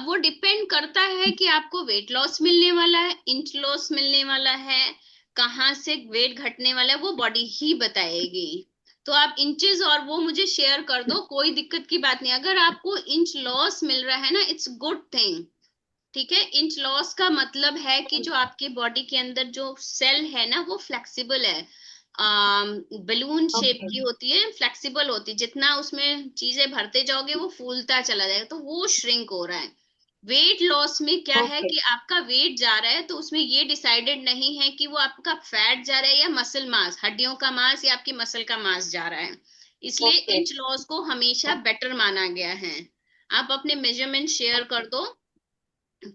वो डिपेंड करता है कि आपको वेट लॉस मिलने वाला है, इंच लॉस मिलने वाला है, कहाँ से वेट घटने वाला है, वो बॉडी ही बताएगी। तो आप इंचेस और वो मुझे शेयर कर दो, कोई दिक्कत की बात नहीं। अगर आपको इंच लॉस मिल रहा है ना, इट्स गुड थिंग। ठीक है। इंच लॉस का मतलब है कि जो आपके बॉडी के अंदर जो सेल है ना, वो फ्लेक्सिबल है, बलून शेप ओके की होती है, फ्लेक्सिबल होती है। जितना उसमें चीजें भरते जाओगे वो फूलता चला जाएगा, तो वो श्रिंक हो रहा है। वेट लॉस में क्या है ओके कि आपका वेट जा रहा है, तो उसमें ये डिसाइडेड नहीं है कि वो आपका फैट जा रहा है या मसल मास, हड्डियों का मास या आपकी मसल का मास जा रहा है। इसलिए ओके इंच लॉस को हमेशा बेटर माना गया है। आप अपने मेजरमेंट शेयर कर दो,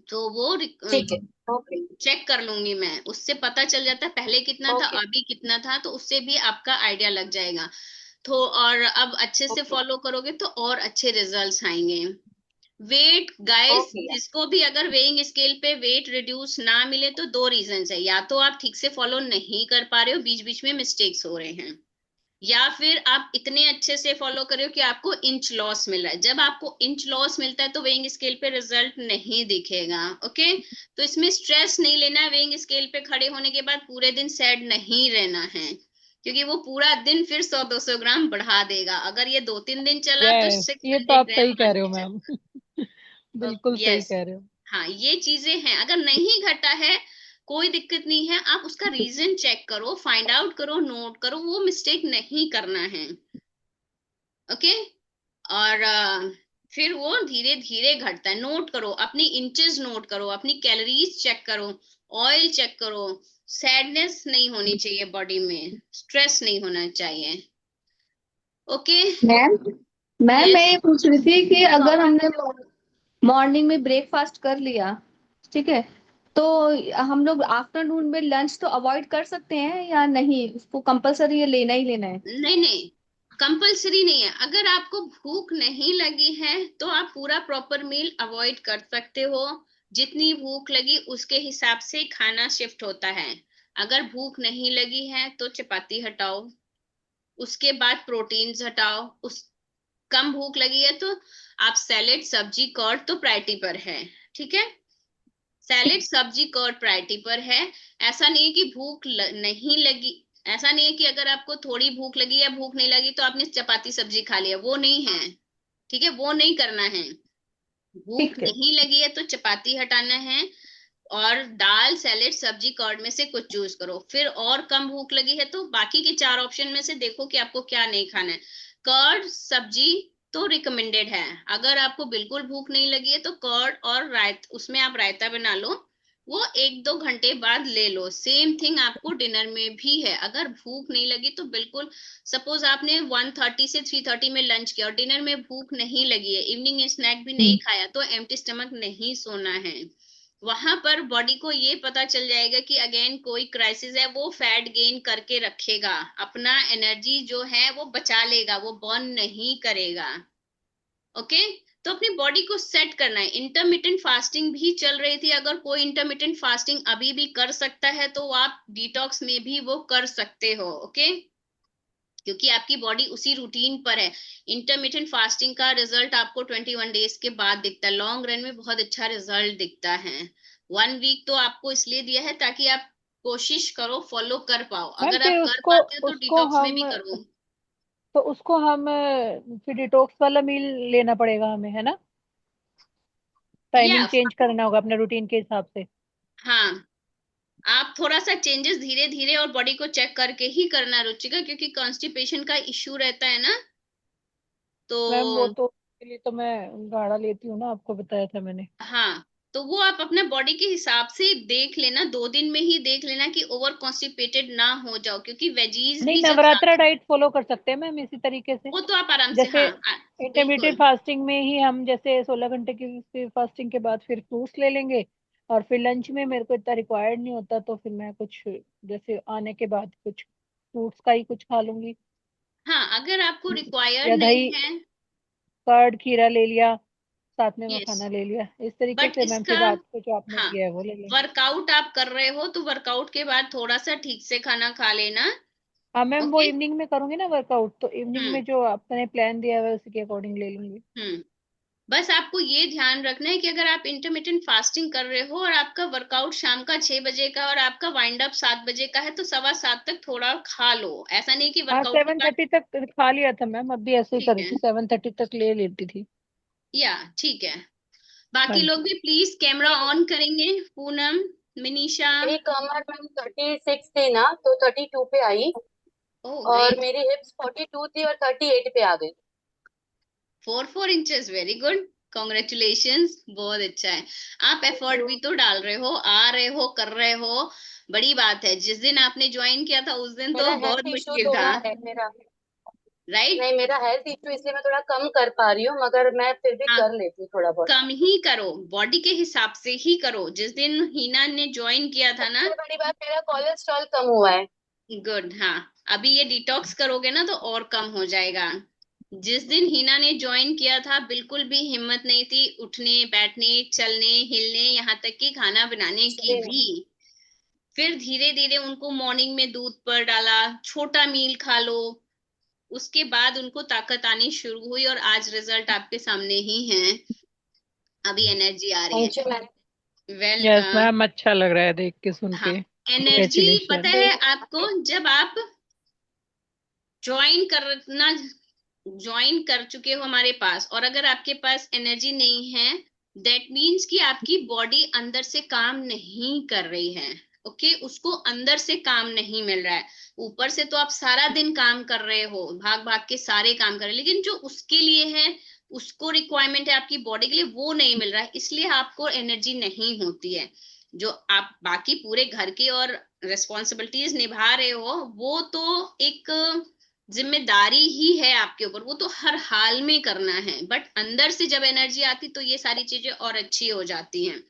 तो वो ठीक है। ओके चेक कर लूंगी मैं, उससे पता चल जाता है पहले कितना था ओके अभी कितना था, तो उससे भी आपका आइडिया लग जाएगा। तो और अब अच्छे से ओके फॉलो करोगे तो और अच्छे रिजल्ट्स आएंगे। वेट गाइस, ओके जिसको भी अगर वेइंग स्केल पे वेट रिड्यूस ना मिले तो 2 रीजन है, या तो आप ठीक से फॉलो नहीं कर पा रहे हो, बीच बीच में मिस्टेक्स हो रहे हैं, या फिर आप इतने अच्छे से फॉलो करो कि आपको इंच लॉस मिल रहा है। जब आपको इंच लॉस मिलता है तो वेइंग स्केल पे रिजल्ट नहीं दिखेगा। ओके। तो इसमें स्ट्रेस नहीं लेना है, वेइंग स्केल पे खड़े होने के बाद पूरे दिन सैड नहीं रहना है, क्योंकि वो पूरा दिन फिर 100-200 ग्राम बढ़ा देगा। अगर ये 2-3 दिन चला तो यस सिक्स ये तो हंड्रेड आप ग्राम सही कह रहे हो आगे चला। मैम। बिल्कुल सही यस। कह रहे हो। हाँ, ये चीजें हैं। अगर नहीं घटा है कोई दिक्कत नहीं है, आप उसका रीजन चेक करो, फाइंड आउट करो, नोट करो, वो मिस्टेक नहीं करना है। ओके। और फिर वो धीरे धीरे घटता है। नोट करो, अपनी इंचेस नोट करो, अपनी कैलोरीज चेक करो, ऑयल चेक करो। सैडनेस नहीं होनी चाहिए बॉडी में, स्ट्रेस नहीं होना चाहिए। ओके। मैम मैं यस। ये पूछ रही थी कि अगर हमने मॉर्निंग में ब्रेकफास्ट कर लिया, ठीक है, तो हम लोग आफ्टरनून में लंच तो अवॉइड कर सकते हैं या नहीं, उसको कंपलसरी ये लेना ही लेना है? नहीं नहीं, कंपलसरी नहीं है। अगर आपको भूख नहीं लगी है तो आप पूरा प्रॉपर मील अवॉइड कर सकते हो। जितनी भूख लगी उसके हिसाब से खाना शिफ्ट होता है। अगर भूख नहीं लगी है तो चपाती हटाओ, उसके बाद प्रोटीन्स हटाओ। उस कम भूख लगी है तो आप सैलेड, सब्जी, कर्ड तो प्रायोरिटी पर है। ठीक है, सैलेड, सब्जी, कर्ड प्रायोरिटी पर है। ऐसा नहीं है कि नहीं लगी, ऐसा नहीं है कि अगर आपको थोड़ी भूख लगी या भूख नहीं लगी तो आपने चपाती सब्जी खा लिया, वो नहीं है। ठीक है, वो नहीं करना है। भूख ठीक है। नहीं लगी है तो चपाती हटाना है, और दाल, सैलेड, सब्जी, कर्ड में से कुछ चूज करो। फिर और कम भूख लगी है तो बाकी के 4 ऑप्शन में से देखो कि आपको क्या नहीं खाना है। कर्ड सब्जी तो रिकमेंडेड है। अगर आपको बिल्कुल भूख नहीं लगी है तो कर्ड और रायता, उसमें आप रायता बना लो, वो 1-2 घंटे बाद ले लो। सेम थिंग आपको डिनर में भी है। अगर भूख नहीं लगी तो बिल्कुल, सपोज आपने 1:30 से 3:30 में लंच किया और डिनर में भूख नहीं लगी है, इवनिंग स्नैक भी नहीं खाया, तो एम्प्टी स्टमक नहीं सोना है। वहां पर बॉडी को ये पता चल जाएगा कि अगेन कोई क्राइसिस है, वो फैट गेन करके रखेगा, अपना एनर्जी जो है वो बचा लेगा, वो बर्न नहीं करेगा। ओके। तो अपनी बॉडी को सेट करना है। इंटरमिटेंट फास्टिंग भी चल रही थी, अगर कोई इंटरमिटेंट फास्टिंग अभी भी कर सकता है तो आप डिटॉक्स में भी वो कर सकते हो। ओके, क्योंकि आपकी बॉडी उसी रूटीन पर है। इंटरमिटेंट फास्टिंग का रिजल्ट आपको 21 डेज के बाद दिखता है, लॉन्ग रन में बहुत अच्छा रिजल्ट दिखता है। 1 वीक तो आपको इसलिए दिया है ताकि आप कोशिश करो, फॉलो कर पाओ। मैम अगर फिर आप कर उसको पाते हो तो उसको डिटॉक्स में हम भी करो। तो उसको हम फिर डिटॉक्स वाला मील लेना पड़ेगा हमें, है ना? या टाइमिंग चेंज करना होगा अपने रूटीन के हिसाब से। हाँ, आप थोड़ा सा चेंजेस धीरे धीरे और बॉडी को चेक करके ही करना रुचिका, क्योंकि कॉन्स्टिपेशन का इश्यू रहता है ना, तो मैम वो तो के लिए तो मैं गाढ़ा लेती हूँ ना, आपको बताया था मैंने। हाँ, तो वो आप अपने बॉडी के हिसाब से देख लेना, 2 दिन में ही देख लेना कि ओवर कॉन्स्टिपेटेड ना हो जाओ, क्योंकि वेजीज नहीं, भी जब नवरात्रा ज्यादा, डाइट फॉलो कर सकते हैं मैम इसी तरीके से। वो तो आप आराम से, जैसे हाँ इंटरमीडिएट बिल्कुल। फास्टिंग में ही हम जैसे 16 घंटे की फास्टिंग के बाद फिर फ्रूट्स ले लेंगे, और फिर लंच में मेरे को इतना रिक्वायर्ड नहीं होता तो फिर मैं कुछ जैसे आने के बाद कुछ फ्रूट्स का ही कुछ खा लूंगी, हाँ, अगर आपको या रिक्वायर्ड दही, नहीं है, कर्ड, खीरा ले लिया, साथ में यस, मखाना ले लिया, इस तरीके बट से मैम इसका, फिर रात को जो आपने हाँ, दिया है वो ले लेंगे। वर्कआउट आप कर रहे हो तो वर्कआउट के बाद थोड़ा सा ठीक से खाना खा लेना। हाँ मैम, वो ओके। इवनिंग में करूंगी ना वर्कआउट, तो इवनिंग हम्म में जो आपने प्लान दिया है उसी के अकॉर्डिंग ले लूंगी। हम्म बस आपको ये ध्यान रखना है कि अगर आप इंटरमिटेंट फास्टिंग कर रहे हो और आपका वर्कआउट शाम का 6 बजे का और आपका वाइंड अप 7 बजे का है, तो 7:15 तक थोड़ा खा लो। ऐसा नहीं कि हाँ, वर्कआउट के बाद, 7:30 तक खा लिया था मैम, अब भी ऐसे ही ठीक कर रही है, थी, 7:30 तक ले लेती थी। या ठीक है। हाँ बाकी लोग जी। भी प्लीज कैमरा ऑन करेंगे। पूनम, मिनीषा। मेरी कमर मैम 36 थी ना, तो 32 पे आई, ओह और ग्रेट, मेरी हिप्स 42 थी और 38 पे आ गई। 4 इंचेस, वेरी गुड, कॉन्ग्रेचुलेशंस, बहुत अच्छा है। आप एफर्ट भी तो डाल रहे हो, आ रहे हो, कर रहे हो, बड़ी बात है। जिस दिन आपने ज्वाइन किया था उस दिन मेरा तो बहुत हेल्थ इशू मुश्किल था, थोड़ा है मेरा, राइट? नहीं मेरा हेल्थ इशू, इसलिए मैं थोड़ा कम कर पा रही हूँ, मगर मैं फिर भी हाँ, कर लेती हूँ थोड़ा बहुत। कम ही करो, बॉडी के हिसाब से ही करो। जिस दिन हीना ने ज्वाइन किया था ना, सबसे बड़ी बात, मेरा कोलेस्ट्रॉल कम हुआ है। गुड, हाँ, अभी ये डिटॉक्स करोगे ना तो और कम हो जाएगा। जिस दिन हीना ने ज्वाइन किया था बिल्कुल भी हिम्मत नहीं थी उठने, बैठने, चलने, हिलने, यहाँ तक कि खाना बनाने की जी। भी। फिर धीरे धीरे उनको मॉर्निंग में दूध पर डाला, छोटा मील खा लो, उसके बाद उनको ताकत आनी शुरू हुई और आज रिजल्ट आपके सामने ही है। अभी एनर्जी आ रही है। Thank you ma'am. Well, yes ma'am, अच्छा लग रहा है देख के, सुन हाँ, के। एनर्जी पता कंग्रेचुलेशन। है आपको, जब आप ज्वाइन करना, ज्वाइन कर चुके हो हमारे पास, और अगर आपके पास एनर्जी नहीं है, दैट मीन्स कि आपकी बॉडी अंदर से काम नहीं कर रही है। ओके, उसको अंदर से काम नहीं मिल रहा है। ऊपर से तो आप सारा दिन काम कर रहे हो, भाग भाग के सारे काम कर रहे हो, लेकिन जो उसके लिए है, उसको रिक्वायरमेंट है आपकी बॉडी के लिए, वो नहीं मिल रहा है, इसलिए आपको एनर्जी नहीं होती है। जो आप बाकी पूरे घर के और रिस्पॉन्सिबिलिटीज निभा रहे हो, वो तो एक जिम्मेदारी ही है आपके ऊपर, वो तो हर हाल में करना है, बट अंदर से जब एनर्जी आती तो ये सारी चीजें और अच्छी हो जाती हैं।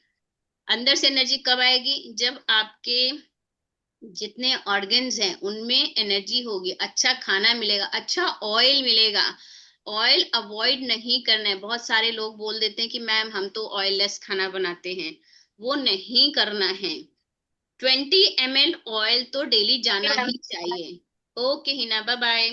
अंदर से एनर्जी कब आएगी? जब आपके जितने ऑर्गन्स हैं उनमें एनर्जी होगी, अच्छा खाना मिलेगा, अच्छा ऑयल मिलेगा। ऑयल अवॉइड नहीं करना है। बहुत सारे लोग बोल देते हैं कि मैम हम तो ऑयललेस खाना बनाते हैं, वो नहीं करना है। 20 ml ऑयल तो डेली जाना ही चाहिए। Okay Hina, bye bye.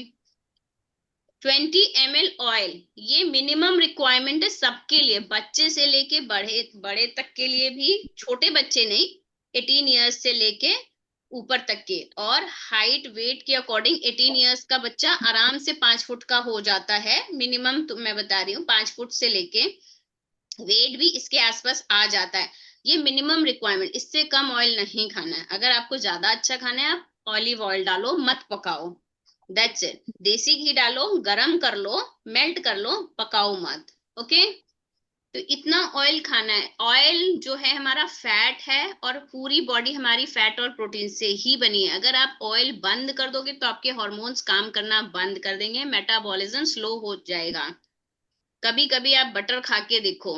20 ml oil ये मिनिमम रिक्वायरमेंट है सबके लिए, बच्चे से लेके बड़े बड़े तक के लिए भी, छोटे बच्चे नहीं, 18 इयर्स से लेके ऊपर तक के। और हाइट वेट के अकॉर्डिंग 18 इयर्स का बच्चा आराम से 5 फुट का हो जाता है मिनिमम, तो मैं बता रही हूँ 5 फुट से लेके वेट भी इसके आसपास आ जाता है। ये मिनिमम रिक्वायरमेंट, इससे कम ऑयल नहीं खाना है। अगर आपको ज्यादा अच्छा खाना है, आप ऑलिव ऑयल डालो, मत पकाओ, दैट्स इट। देसी घी डालो, गरम कर लो, मेल्ट कर लो, पकाओ मत। ओके, तो इतना ऑयल खाना है। ऑयल जो है हमारा फैट है, और पूरी बॉडी हमारी फैट और प्रोटीन से ही बनी है। अगर आप ऑयल बंद कर दोगे तो आपके हार्मोन्स काम करना बंद कर देंगे, मेटाबॉलिज्म स्लो हो जाएगा। कभी कभी आप बटर खा के देखो,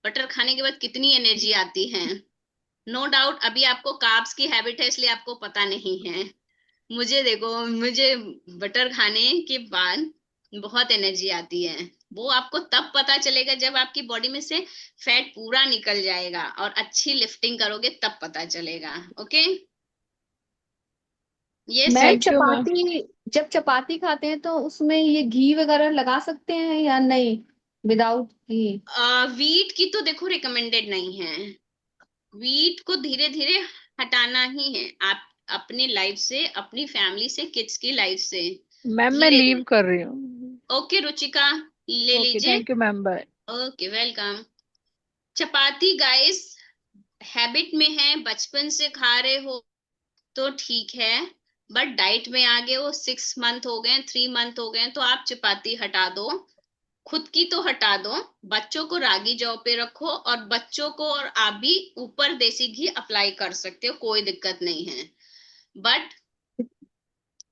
बटर खाने के बाद कितनी एनर्जी आती है। नो डाउट अभी आपको कार्ब्स की हैबिट है, इसलिए आपको पता नहीं है। मुझे देखो, मुझे बटर खाने के बाद बहुत एनर्जी आती है। वो आपको तब पता चलेगा जब आपकी बॉडी में से फैट पूरा निकल जाएगा और अच्छी लिफ्टिंग करोगे, तब पता चलेगा। ओके, ये मैम थैंक यू मैम। चपाती, जब चपाती खाते हैं तो उसमें ये घी वगैरह लगा सकते हैं या नहीं, विदाउट घी? वीट की तो देखो रिकमेंडेड नहीं है। वीट को धीरे धीरे हटाना ही है आप अपनी लाइफ से, अपनी फैमिली से, किड्स की लाइफ से, मैम मैं धीरे लीव धीरे। कर रही हूँ। ओके रुचिका, ले ओके, लीजिए। Thank you ma'am, bye. Okay, welcome. Chapati guys habit में है, बचपन से खा रहे हो तो ठीक है, बट डाइट में आ गए हो, 6 मंथ हो गए, 3 मंथ हो गए, तो आप चपाती हटा दो। खुद की तो हटा दो, बच्चों को रागी जौ पे रखो, और बच्चों को और आप भी ऊपर देसी घी अप्लाई कर सकते हो, कोई दिक्कत नहीं है। बट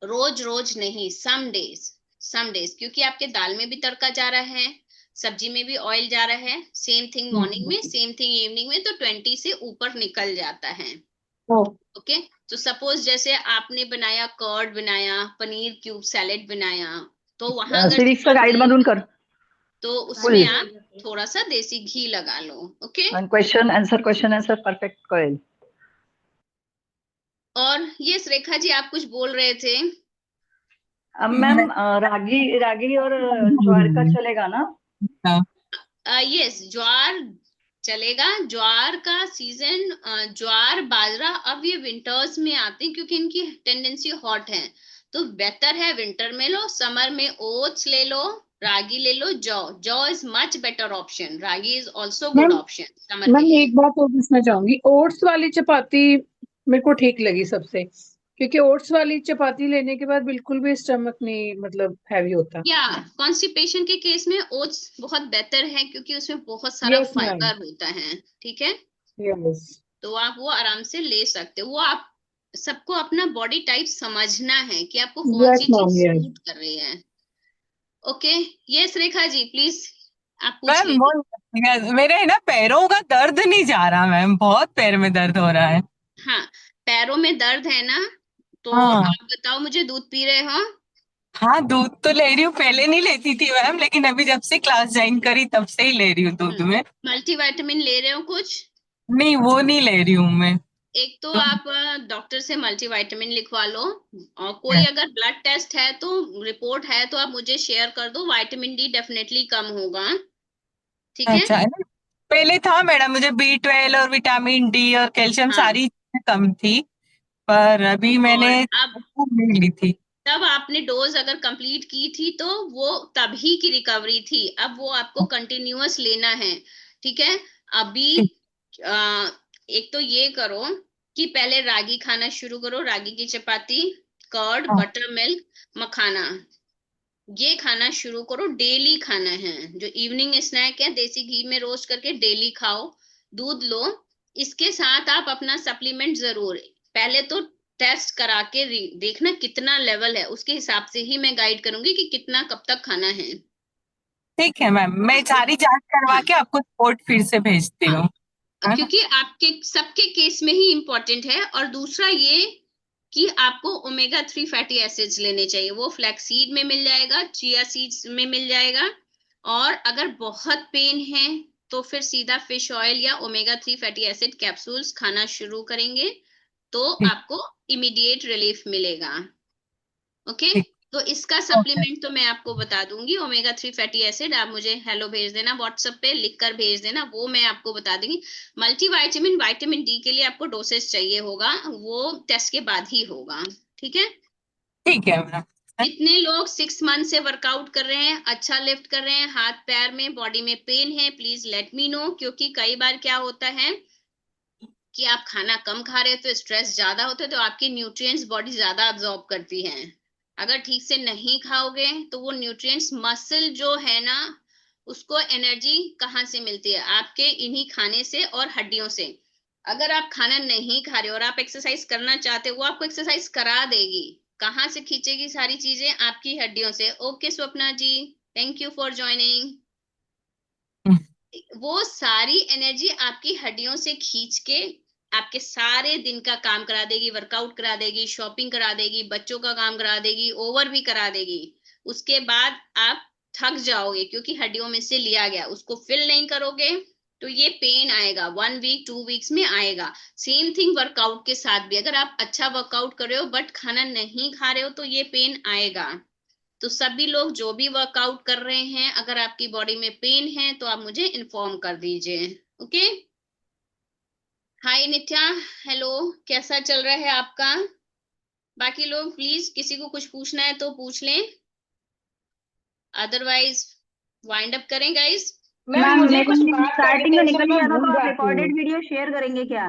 रोज रोज नहीं, सम डेज, क्योंकि आपके दाल में भी तड़का जा रहा है, सब्जी में भी ऑयल जा रहा है, सेम थिंग मॉर्निंग में, सेम थिंग इवनिंग में, तो 20 से ऊपर निकल जाता है। ओके, तो सपोज जैसे आपने बनाया, कर्ड बनाया, पनीर क्यूब सैलेड बनाया, तो वहां अगर सिरीज का गाइड मधून कर तो फुल उसमें आप थोड़ा सा देसी घी लगा लो। ओके, क्वेश्चन आंसर परफेक्ट करेल। और ये रेखा जी आप कुछ बोल रहे थे? मैम रागी और ज्वार का चलेगा ना? यस, ज्वार चलेगा। ज्वार का सीजन, ज्वार बाजरा अब ये विंटर्स में आते हैं क्योंकि इनकी टेंडेंसी हॉट है, तो बेहतर है विंटर में लो। समर में ओट्स ले लो, रागी ले लो, जौ is much better option, ragi is also good ma'am option summer ma'am के लिए। एक बात और पूछना चाहूंगी, ओट्स वाली चपाती मेरे को ठीक लगी सबसे, क्योंकि ओट्स वाली चपाती लेने के बाद बिल्कुल भी स्टमक नहीं मतलब हैवी होता। या कॉन्स्टिपेशन के केस में ओट्स बहुत बेहतर है क्योंकि उसमें बहुत सारा यस मैम, फाइबर होता है। ठीक है, यस। तो आप वो आराम से ले सकते हो। वो आप सबको अपना बॉडी टाइप समझना है कि आपको कौन यस सी मैम, चीज यस। सूट कर रही है। Okay, yes Rekha ji please आप पूछ मैम लीजिए। मेरे ना पैरों का दर्द नहीं जा रहा मैम, बहुत पैर में दर्द हो रहा है। हाँ, पैरों में दर्द है ना, तो हाँ आप बताओ मुझे, दूध पी रहे हो? हाँ, दूध तो ले रही हूँ, पहले नहीं लेती थी मैम, लेकिन अभी जब से क्लास ज्वाइन करी तब से ही ले रही हूँ दूध में। मल्टीविटामिन ले रहे हो कुछ? नहीं, वो नहीं ले रही हूँ मैं। एक तो आप डॉक्टर से मल्टीविटामिन लिखवा लो, और कोई अगर ब्लड टेस्ट है तो रिपोर्ट है तो आप मुझे शेयर कर दो, विटामिन डी डेफिनेटली कम होगा। ठीक है, अच्छा, पहले था मैडम मुझे B12 और विटामिन डी और कैल्शियम हाँ। सारी चीजें कम थी, पर अभी और मैंने अब नहीं ली थी। तब आपने डोज अगर कंप्लीट की थी तो वो तभी की रिकवरी थी, अब वो आपको कंटिन्यूअस लेना है। ठीक है, अभी एक तो ये करो कि पहले रागी खाना शुरू करो, रागी की चपाती, कर्ड, हाँ। बटर मिल्क, मखाना, ये खाना शुरू करो। डेली खाना है, जो इवनिंग स्नैक है, देसी घी में रोस्ट करके डेली खाओ। दूध लो, इसके साथ आप अपना सप्लीमेंट जरूर, पहले तो टेस्ट करा के देखना कितना लेवल है, उसके हिसाब से ही मैं गाइड करूंगी कि कितना कब तक खाना है। ठीक है मैम, मैं सारी जांच करवा हाँ के आपको रिपोर्ट फिर से भेजती हाँ, हूँ, है ना? क्योंकि आपके सबके केस में ही इम्पोर्टेंट है। और दूसरा ये कि आपको ओमेगा 3 फैटी एसिड्स लेने चाहिए, वो फ्लैक्सीड में मिल जाएगा, चिया सीड्स में मिल जाएगा। और अगर बहुत पेन है तो फिर सीधा फिश ऑयल या ओमेगा 3 फैटी एसिड कैप्सूल्स खाना शुरू करेंगे तो ठीक आपको इमीडिएट रिलीफ मिलेगा। ओके, ठीक तो इसका ओके सप्लीमेंट तो मैं आपको बता दूंगी, ओमेगा 3 फैटी एसिड, आप मुझे हेलो भेज देना व्हाट्सएप पे, लिख कर भेज देना, वो मैं आपको बता दूंगी। मल्टीविटामिन, विटामिन डी के लिए आपको डोसेज चाहिए होगा, वो टेस्ट के बाद ही होगा। ठीक है, ठीक है मैम। जितने लोग 6 मंथ से वर्कआउट कर रहे हैं, अच्छा लिफ्ट कर रहे हैं, हाथ पैर में बॉडी में पेन है, प्लीज लेट मी नो, क्योंकि कई बार क्या होता है कि आप खाना कम खा रहे हो तो स्ट्रेस ज्यादा होता है, तो आपकी न्यूट्रिएंट्स बॉडी ज्यादा अब्सॉर्ब करती है। अगर ठीक से नहीं खाओगे तो वो न्यूट्रिएंट्स, मसल जो है ना, उसको एनर्जी कहाँ से मिलती है? आपके इन्हीं खाने से और हड्डियों से। अगर आप खाना नहीं खा रहे हो और आप एक्सरसाइज करना चाहते हो, वो आपको एक्सरसाइज करा देगी। कहाँ से खींचेगी सारी चीजें? आपकी हड्डियों से। Okay Swapna ji, thank you for joining. वो सारी एनर्जी आपकी हड्डियों से खींच के आपके सारे दिन का काम करा देगी, वर्कआउट करा देगी, शॉपिंग करा देगी, बच्चों का काम करा देगी, ओवर भी करा देगी। उसके बाद आप थक जाओगे क्योंकि हड्डियों में से लिया गया, उसको फिल नहीं करोगे तो ये पेन आएगा, 1 वीक 2 वीक्स में आएगा। सेम थिंग वर्कआउट के साथ भी, अगर आप अच्छा वर्कआउट कर रहे हो बट खाना नहीं खा रहे हो तो ये पेन आएगा। तो सभी लोग जो भी वर्कआउट कर रहे हैं, अगर आपकी बॉडी में पेन है तो आप मुझे इन्फॉर्म कर दीजिए। ओके, हाय नित्या, हेलो, कैसा चल रहा है आपका? बाकी लोग प्लीज, किसी को कुछ पूछना है तो पूछ लें, अदरवाइज वाइंड अप करें गाइस। मैम मुझे मेरी कुछ बात स्टार्टिंग में करते निकल समय गया था भूल तो आप जाती हूँ। रिकॉर्डेड वीडियो शेयर करेंगे क्या?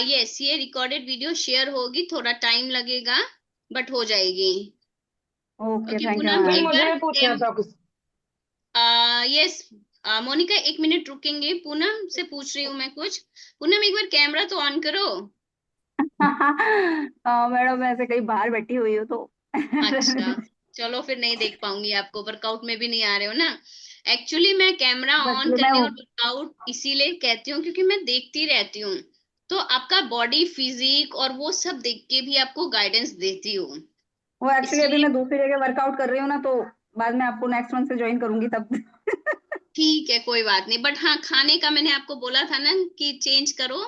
यस, ये रिकॉर्डेड वीडियो शेयर होगी, थोड़ा टाइम लगेगा बट हो जाएगी। Okay, okay thank you Poonam, ma'am. एक मुझे बार पूछना था कुछ। यस मोनिका, 1 मिनट रुकेंगे, पूनम से पूछ रही हूँ मैं कुछ। पूनम एक बार कैमरा तो ऑन करो। मैडम ऐसे कहीं बाहर बैठी हुई हो तो अच्छा, चलो फिर नहीं देख पाऊंगी आपको, वर्कआउट में भी नहीं आ रहे हो ना। एक्चुअली मैं कैमरा बस ऑन ये मैं करने और वर्कआउट इसीलिए कहती हूँ क्योंकि मैं देखती रहती हूँ, तो आपका बॉडी फिजिक और वो सब देख के भी आपको गाइडेंस देती हूँ, वो एक्चुअली अभी इसलिए। मैं दूसरी जगह वर्कआउट कर रही हूँ ना, तो बाद में आपको नेक्स्ट मंथ से ज्वाइन करूंगी तब। ठीक है, कोई बात नहीं, बट हाँ खाने का मैंने आपको बोला था ना कि चेंज करो,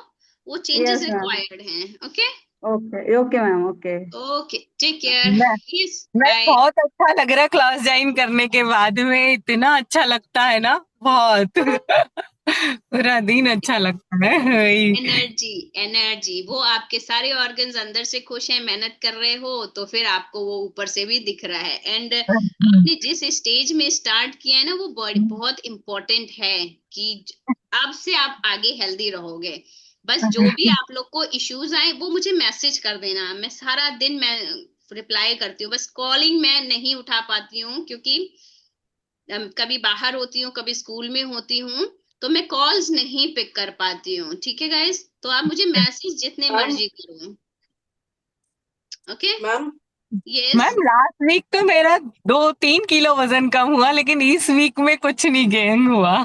वो चेंजेस यस मैम। रिक्वायर्ड हैं। Okay okay okay ma'am, okay. Okay, take care, मैं यस मैं बाय। बहुत अच्छा लग रहा है क्लास ज्वाइन करने के बाद में, इतना अच्छा लगता है ना, बहुत पूरा दिन अच्छा लगता है वही। एनर्जी, एनर्जी, वो आपके सारे ऑर्गन्स अंदर से खुश हैं, मेहनत कर रहे हो तो फिर आपको वो ऊपर से भी दिख रहा है। एंड आपने जिस स्टेज में स्टार्ट किया है ना, वो बहुत इम्पोर्टेंट है कि अब से आप आगे हेल्दी रहोगे। बस जो भी आप लोग को इश्यूज आए वो मुझे मैसेज कर देना, मैं सारा दिन मैं रिप्लाई करती हूँ। बस कॉलिंग मैं नहीं उठा पाती हूँ क्योंकि कभी बाहर होती हूँ, कभी स्कूल में होती हूँ, तो मैं कॉल्स नहीं पिक कर पाती हूँ। ठीक है गाइस, तो आप मुझे मैसेज जितने मैम मर्जी करो। Okay, ma'am yes. Ma'am last week तो मेरा 2-3 किलो वजन कम हुआ, लेकिन इस वीक में कुछ नहीं गेन हुआ।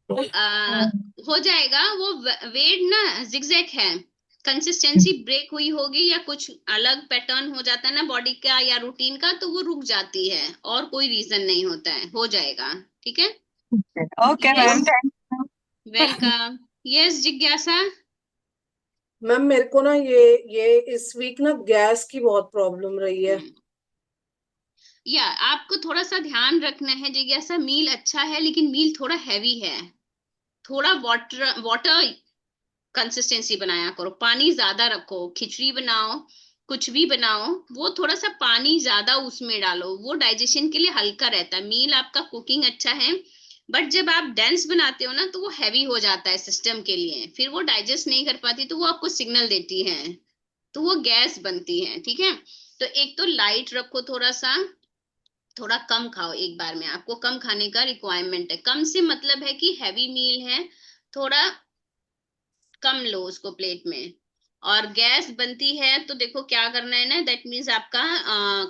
हो जाएगा, वो वेट ना जिगजैग है, कंसिस्टेंसी ब्रेक हुई होगी या कुछ अलग पैटर्न हो जाता है ना बॉडी का या रूटीन का, तो वो रुक जाती है, और कोई रीजन नहीं होता है, हो जाएगा। ठीक है, okay yes, ma'am, thank you. Welcome. Yes जिज्ञासा। मैम मेरे को ना ये इस वीक ना गैस की बहुत प्रॉब्लम रही है। या आपको थोड़ा सा ध्यान रखना है जिज्ञासा, मील अच्छा है लेकिन मील थोड़ा हैवी है, थोड़ा वाटर वाटर कंसिस्टेंसी बनाया करो, पानी ज्यादा रखो, खिचड़ी बनाओ, कुछ भी बनाओ, वो थोड़ा सा पानी ज्यादा उसमें डालो, वो डाइजेशन के लिए हल्का रहता है। मील आपका कुकिंग अच्छा है बट जब आप डेंस बनाते हो ना तो वो हैवी हो जाता है सिस्टम के लिए, फिर वो डाइजेस्ट नहीं कर पाती, तो वो आपको सिग्नल देती है, तो वो गैस बनती है। ठीक है, तो एक तो लाइट रखो, थोड़ा सा, थोड़ा कम खाओ एक बार में, आपको कम खाने का रिक्वायरमेंट है। कम से मतलब है कि हैवी मील है, थोड़ा कम लो उसको प्लेट में। और गैस बनती है तो देखो क्या करना है ना, दैट मीन्स आपका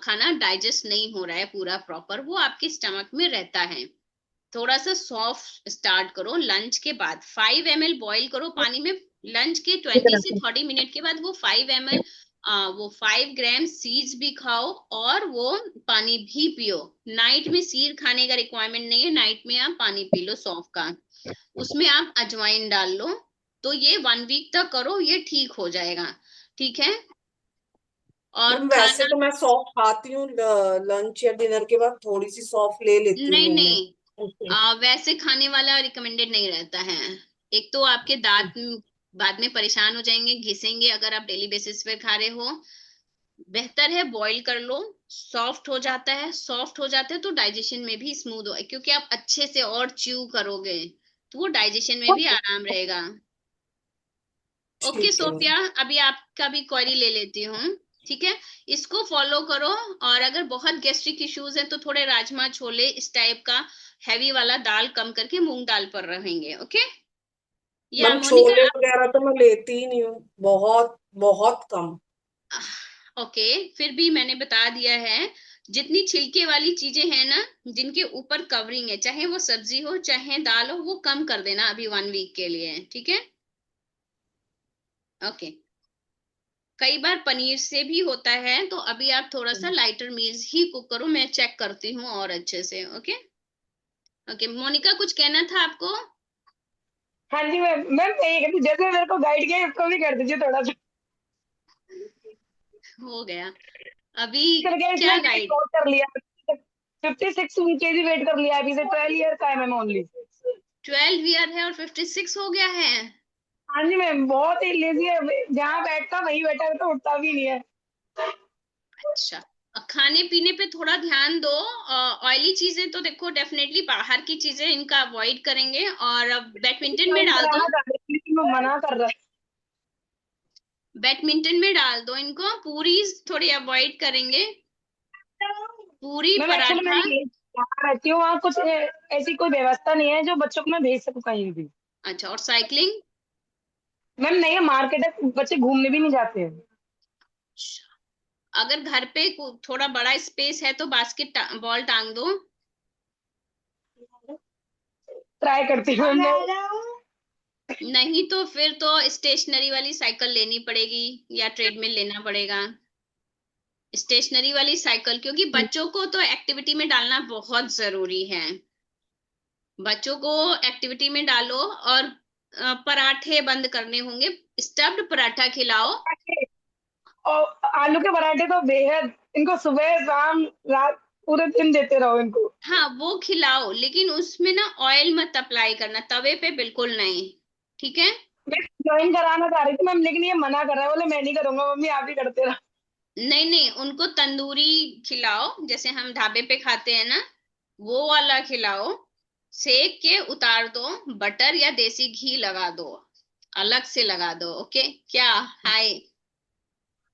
खाना डाइजेस्ट नहीं हो रहा है पूरा प्रॉपर, वो आपके स्टमक में रहता है। थोड़ा सा सॉफ्ट स्टार्ट करो लंच के बाद, 5 ml बॉईल करो पानी में, लंच के 20 से 30 मिनट के बाद वो 5 ml वो 5 ग्राम सीड्स भी खाओ और वो पानी भी पियो। नाइट में सीड खाने का रिक्वायरमेंट नहीं है, नाइट में आप पानी पी लो सौंफ का, उसमें आप अजवाइन डाल लो। तो ये 1 वीक तक करो, ये ठीक हो जाएगा। ठीक है, और मैम वैसे खाना तो मैं सॉफ्ट खाती हूँ, लंच या डिनर के बाद थोड़ी सी सॉफ्ट ले लेती हूँ नहीं मुंह में। नहीं, वैसे खाने वाला रिकमेंडेड नहीं रहता है। एक तो आपके दांत बाद में परेशान हो जाएंगे, घिसेंगे अगर आप डेली बेसिस पे खा रहे हो। बेहतर है बॉईल कर लो, सॉफ्ट हो जाता है, सॉफ्ट हो जाता है तो डाइजेशन में भी स्मूथ हो, क्योंकि आप अच्छे से और च्यू करोगे तो वो डाइजेशन में भी आराम रहेगा। ओके ठीक है मैम। सोफिया, अभी आपका भी क्वेरी ले लेती हूँ। ठीक है, इसको फॉलो करो, और अगर बहुत गैस्ट्रिक इश्यूज है तो थोड़े राजमा छोले इस टाइप का हैवी वाला दाल कम करके मूंग दाल पर रहेंगे। ओके, या मैम मोनिका छोले वगैरह तो मैं लेती ही नहीं हूँ, बहुत बहुत कम। ओके, फिर भी मैंने बता दिया है, जितनी छिलके वाली चीजें हैं ना, जिनके ऊपर कवरिंग है, चाहे वो सब्जी हो चाहे दाल हो, वो कम कर देना अभी 1 वीक के लिए। ठीक है, ओके। कई बार पनीर से भी होता है, तो अभी आप थोड़ा सा लाइटर मील्स ही कुक करो, मैं चेक करती हूँ और अच्छे से। ओके ओके, मोनिका कुछ कहना था आपको? हाँ जी मैम, मैम ये कहती जैसे मेरे को गाइड किया इसको भी कर दीजिए थोड़ा सा। हो गया, अभी करके इसने क्या वेट गाइड? बहुत कर लिया, 56 केजी वेट कर लिया अभी से, 12 ईयर का है मैम ओनली। 12 ईयर है और 56 हो गया है? हाँ जी मैम, बहुत ही लेजी है, जहाँ बैठता वहीं बैठा है, तो उठता भी नहीं है। अच्छा, खाने पीने पे थोड़ा ध्यान दो। ऑयली चीजें तो देखो डेफिनेटली बाहर की चीजें इनका अवॉइड करेंगे, और बैडमिंटन में ज्वाइन डाल दो, कराना चाह रही थी, लेकिन वो मना कर रहा है। बैडमिंटन में डाल दो इनको, पूरी थोड़ी अवॉइड करेंगे, पूरी मैम एक्चुअली मैं पराठा। यहाँ रहती हूँ, वहाँ कुछ ऐसी कोई व्यवस्था नहीं है जो बच्चों को मैं भेज सकूँ कहीं भी। अच्छा, और साइकिलिंग? मैम नहीं है, मार्केट है, बच्चे घूमने भी नहीं जाते हैं। अगर घर पे थोड़ा बड़ा स्पेस है तो बास्केट बॉल टांग दो। ट्राई करती हूँ मैं। नहीं तो फिर तो स्टेशनरी वाली साइकिल लेनी पड़ेगी, या ट्रेडमिल लेना पड़ेगा। स्टेशनरी वाली साइकिल, क्योंकि बच्चों को तो एक्टिविटी में डालना बहुत जरूरी है, बच्चों को एक्टिविटी में डालो। और पराठे बंद करने होंगे, स्टफ्ड पराठा खिलाओ। और आलू के पराठे तो बेहद, इनको सुबह शाम रात पूरे दिन देते रहो इनको। हाँ वो खिलाओ, लेकिन उसमें ना ऑयल मत अप्लाई करना, तवे पे बिल्कुल नहीं। ठीक है, मैं ज्वाइन कराना चाह रही थी मैम, लेकिन ये मना कर रहा है, बोले मैं नहीं करूंगा मम्मी, आप ही करते रहो। नहीं नहीं, उनको तंदूरी खिलाओ, जैसे हम ढाबे पे खाते हैं ना, वो वाला खिलाओ। सेक के उतार दो, बटर या देसी घी लगा दो, अलग से लगा दो। ओके क्या? हाय,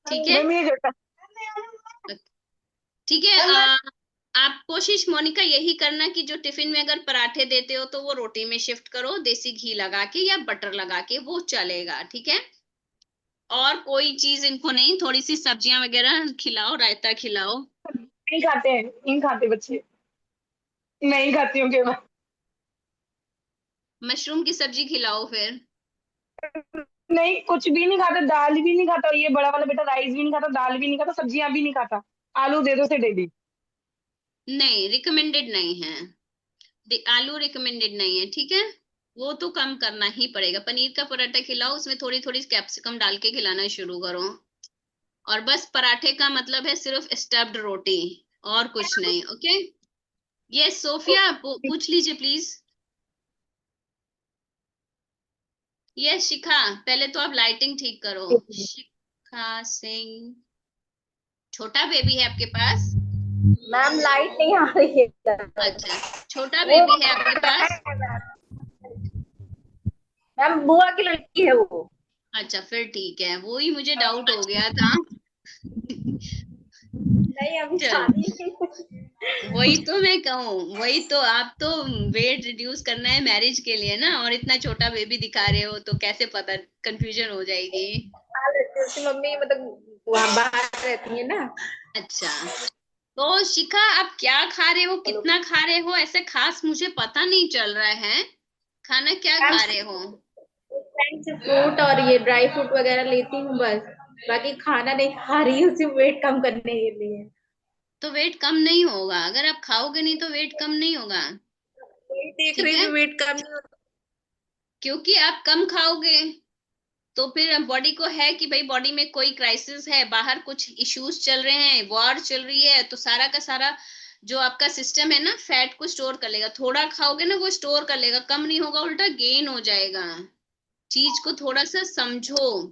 ठीक है मैम ये जो ठीक है। आप कोशिश मोनिका यही करना कि जो टिफिन में अगर पराठे देते हो तो वो रोटी में शिफ्ट करो, देसी घी लगा के या बटर लगा के, वो चलेगा। ठीक है, और कोई चीज इनको नहीं, थोड़ी सी सब्जियां वगैरह खिलाओ, रायता खिलाओ। नहीं खाते हैं, नहीं खाते बच्चे, नहीं खाती हूँ केवल। मशरूम की सब्जी खिलाओ फिर। नहीं कुछ भी नहीं खाता, दाल भी नहीं खाता, ये बड़ा वाला बेटा राइस भी नहीं खाता, दाल भी नहीं खाता, सब्जियां भी नहीं खाता, आलू दे दो से डेली। नहीं, रिकमेंडेड नहीं है, आलू रिकमेंडेड नहीं है। ठीक है, वो तो कम करना ही पड़ेगा। पनीर का पराठा खिलाओ, उसमें थोड़ी थोड़ी कैप्सिकम डाल के खिलाना शुरू करो। और बस पराठे का मतलब है सिर्फ स्टफ्ड रोटी, और कुछ नहीं। ओके, ये सोफिया पूछ लीजिए प्लीज। ये शिखा, पहले तो आप लाइटिंग ठीक करो। शिखा सिंह, छोटा बेबी है आपके पास? मैम लाइट नहीं आ रही है। अच्छा, छोटा वो बेबी है आपके पास? मैम बुआ की लड़की है वो। अच्छा, फिर ठीक है, वो ही मुझे डाउट हो गया था। नहीं अभी चल, शादी नहीं हुई। वही तो मैं कहूँ, वही तो, आप तो वेट रिड्यूस करना है मैरिज के लिए ना, और इतना छोटा बेबी दिखा रहे हो तो कैसे पता, कंफ्यूजन हो जाएगी। हाँ, उसकी मम्मी मतलब वहाँ बाहर रहती है ना। अच्छा, तो शिखा आप क्या खा रहे हो, कितना खा रहे हो, ऐसे खास मुझे पता नहीं चल रहा है, खाना क्या खा रहे हो? फ्रूट और ये ड्राई फ्रूट वगैरह लेती हूँ बस, बाकी खाना नहीं खा रही हूँ सिर्फ वेट कम करने के लिए। तो वेट कम नहीं होगा, अगर आप खाओगे नहीं तो वेट कम नहीं होगा। देख ठीक रही है, हूँ वेट कम नहीं होता। क्योंकि आप कम खाओगे तो फिर बॉडी को है कि भाई बॉडी में कोई क्राइसिस है, बाहर कुछ इश्यूज चल रहे हैं, वॉर चल रही है, तो सारा का सारा जो आपका सिस्टम है ना, फैट को स्टोर कर लेगा। थोड़ा खाओगे ना, वो स्टोर कर लेगा, कम नहीं होगा, उल्टा गेन हो जाएगा। चीज को थोड़ा सा समझो,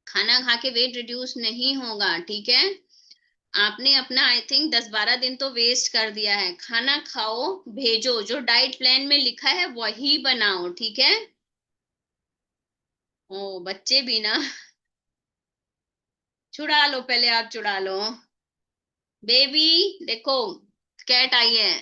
खाना खा के वेट रिड्यूस नहीं होगा, ठीक है? आपने अपना आई थिंक 10-12 दिन तो वेस्ट कर दिया है। खाना खाओ, भेजो, जो डाइट प्लान में लिखा है वही बनाओ, ठीक है? ओ, बच्चे भी ना, चुड़ा लो, पहले आप चुड़ा लो। बेबी देखो, कैट आई है।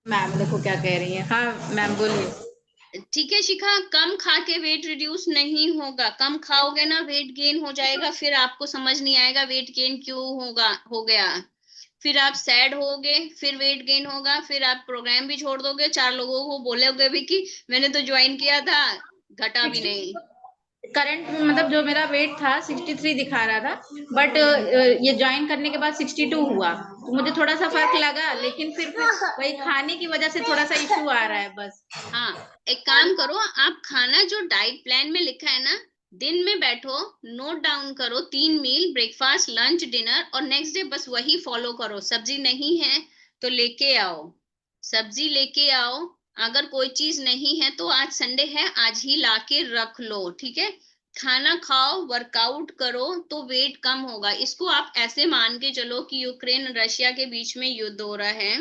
मैम देखो क्या कह रही है। हाँ मैम बोलिए। ठीक है शिखा, कम खा के वेट रिड्यूस नहीं होगा, कम खाओगे ना वेट गेन हो जाएगा, फिर आपको समझ नहीं आएगा वेट गेन क्यों होगा, हो गया, फिर आप सैड होगे, फिर वेट गेन होगा, फिर आप प्रोग्राम भी छोड़ दोगे, 4 लोगों को बोलोगे भी कि मैंने तो ज्वाइन किया था, घटा भी नहीं। करंट मतलब जो मेरा वेट था 63 दिखा रहा था, बट ये ज्वाइन करने के बाद 62 हुआ, तो मुझे थोड़ा सा फर्क लगा, लेकिन फिर वही खाने की वजह से थोड़ा सा इशू आ रहा है बस। हाँ, एक काम करो, आप खाना जो डाइट प्लान में लिखा है ना, दिन में बैठो, नोट डाउन करो, 3 मील, ब्रेकफास्ट, लंच, डिनर, और नेक्स्ट डे बस वही फॉलो करो। सब्जी नहीं है तो लेके आओ, सब्जी लेके आओ। अगर कोई चीज नहीं है तो आज संडे है, आज ही लाके रख लो, ठीक है? खाना खाओ, वर्कआउट करो, तो वेट कम होगा। इसको आप ऐसे मान के चलो कि यूक्रेन रशिया के बीच में युद्ध हो रहा है,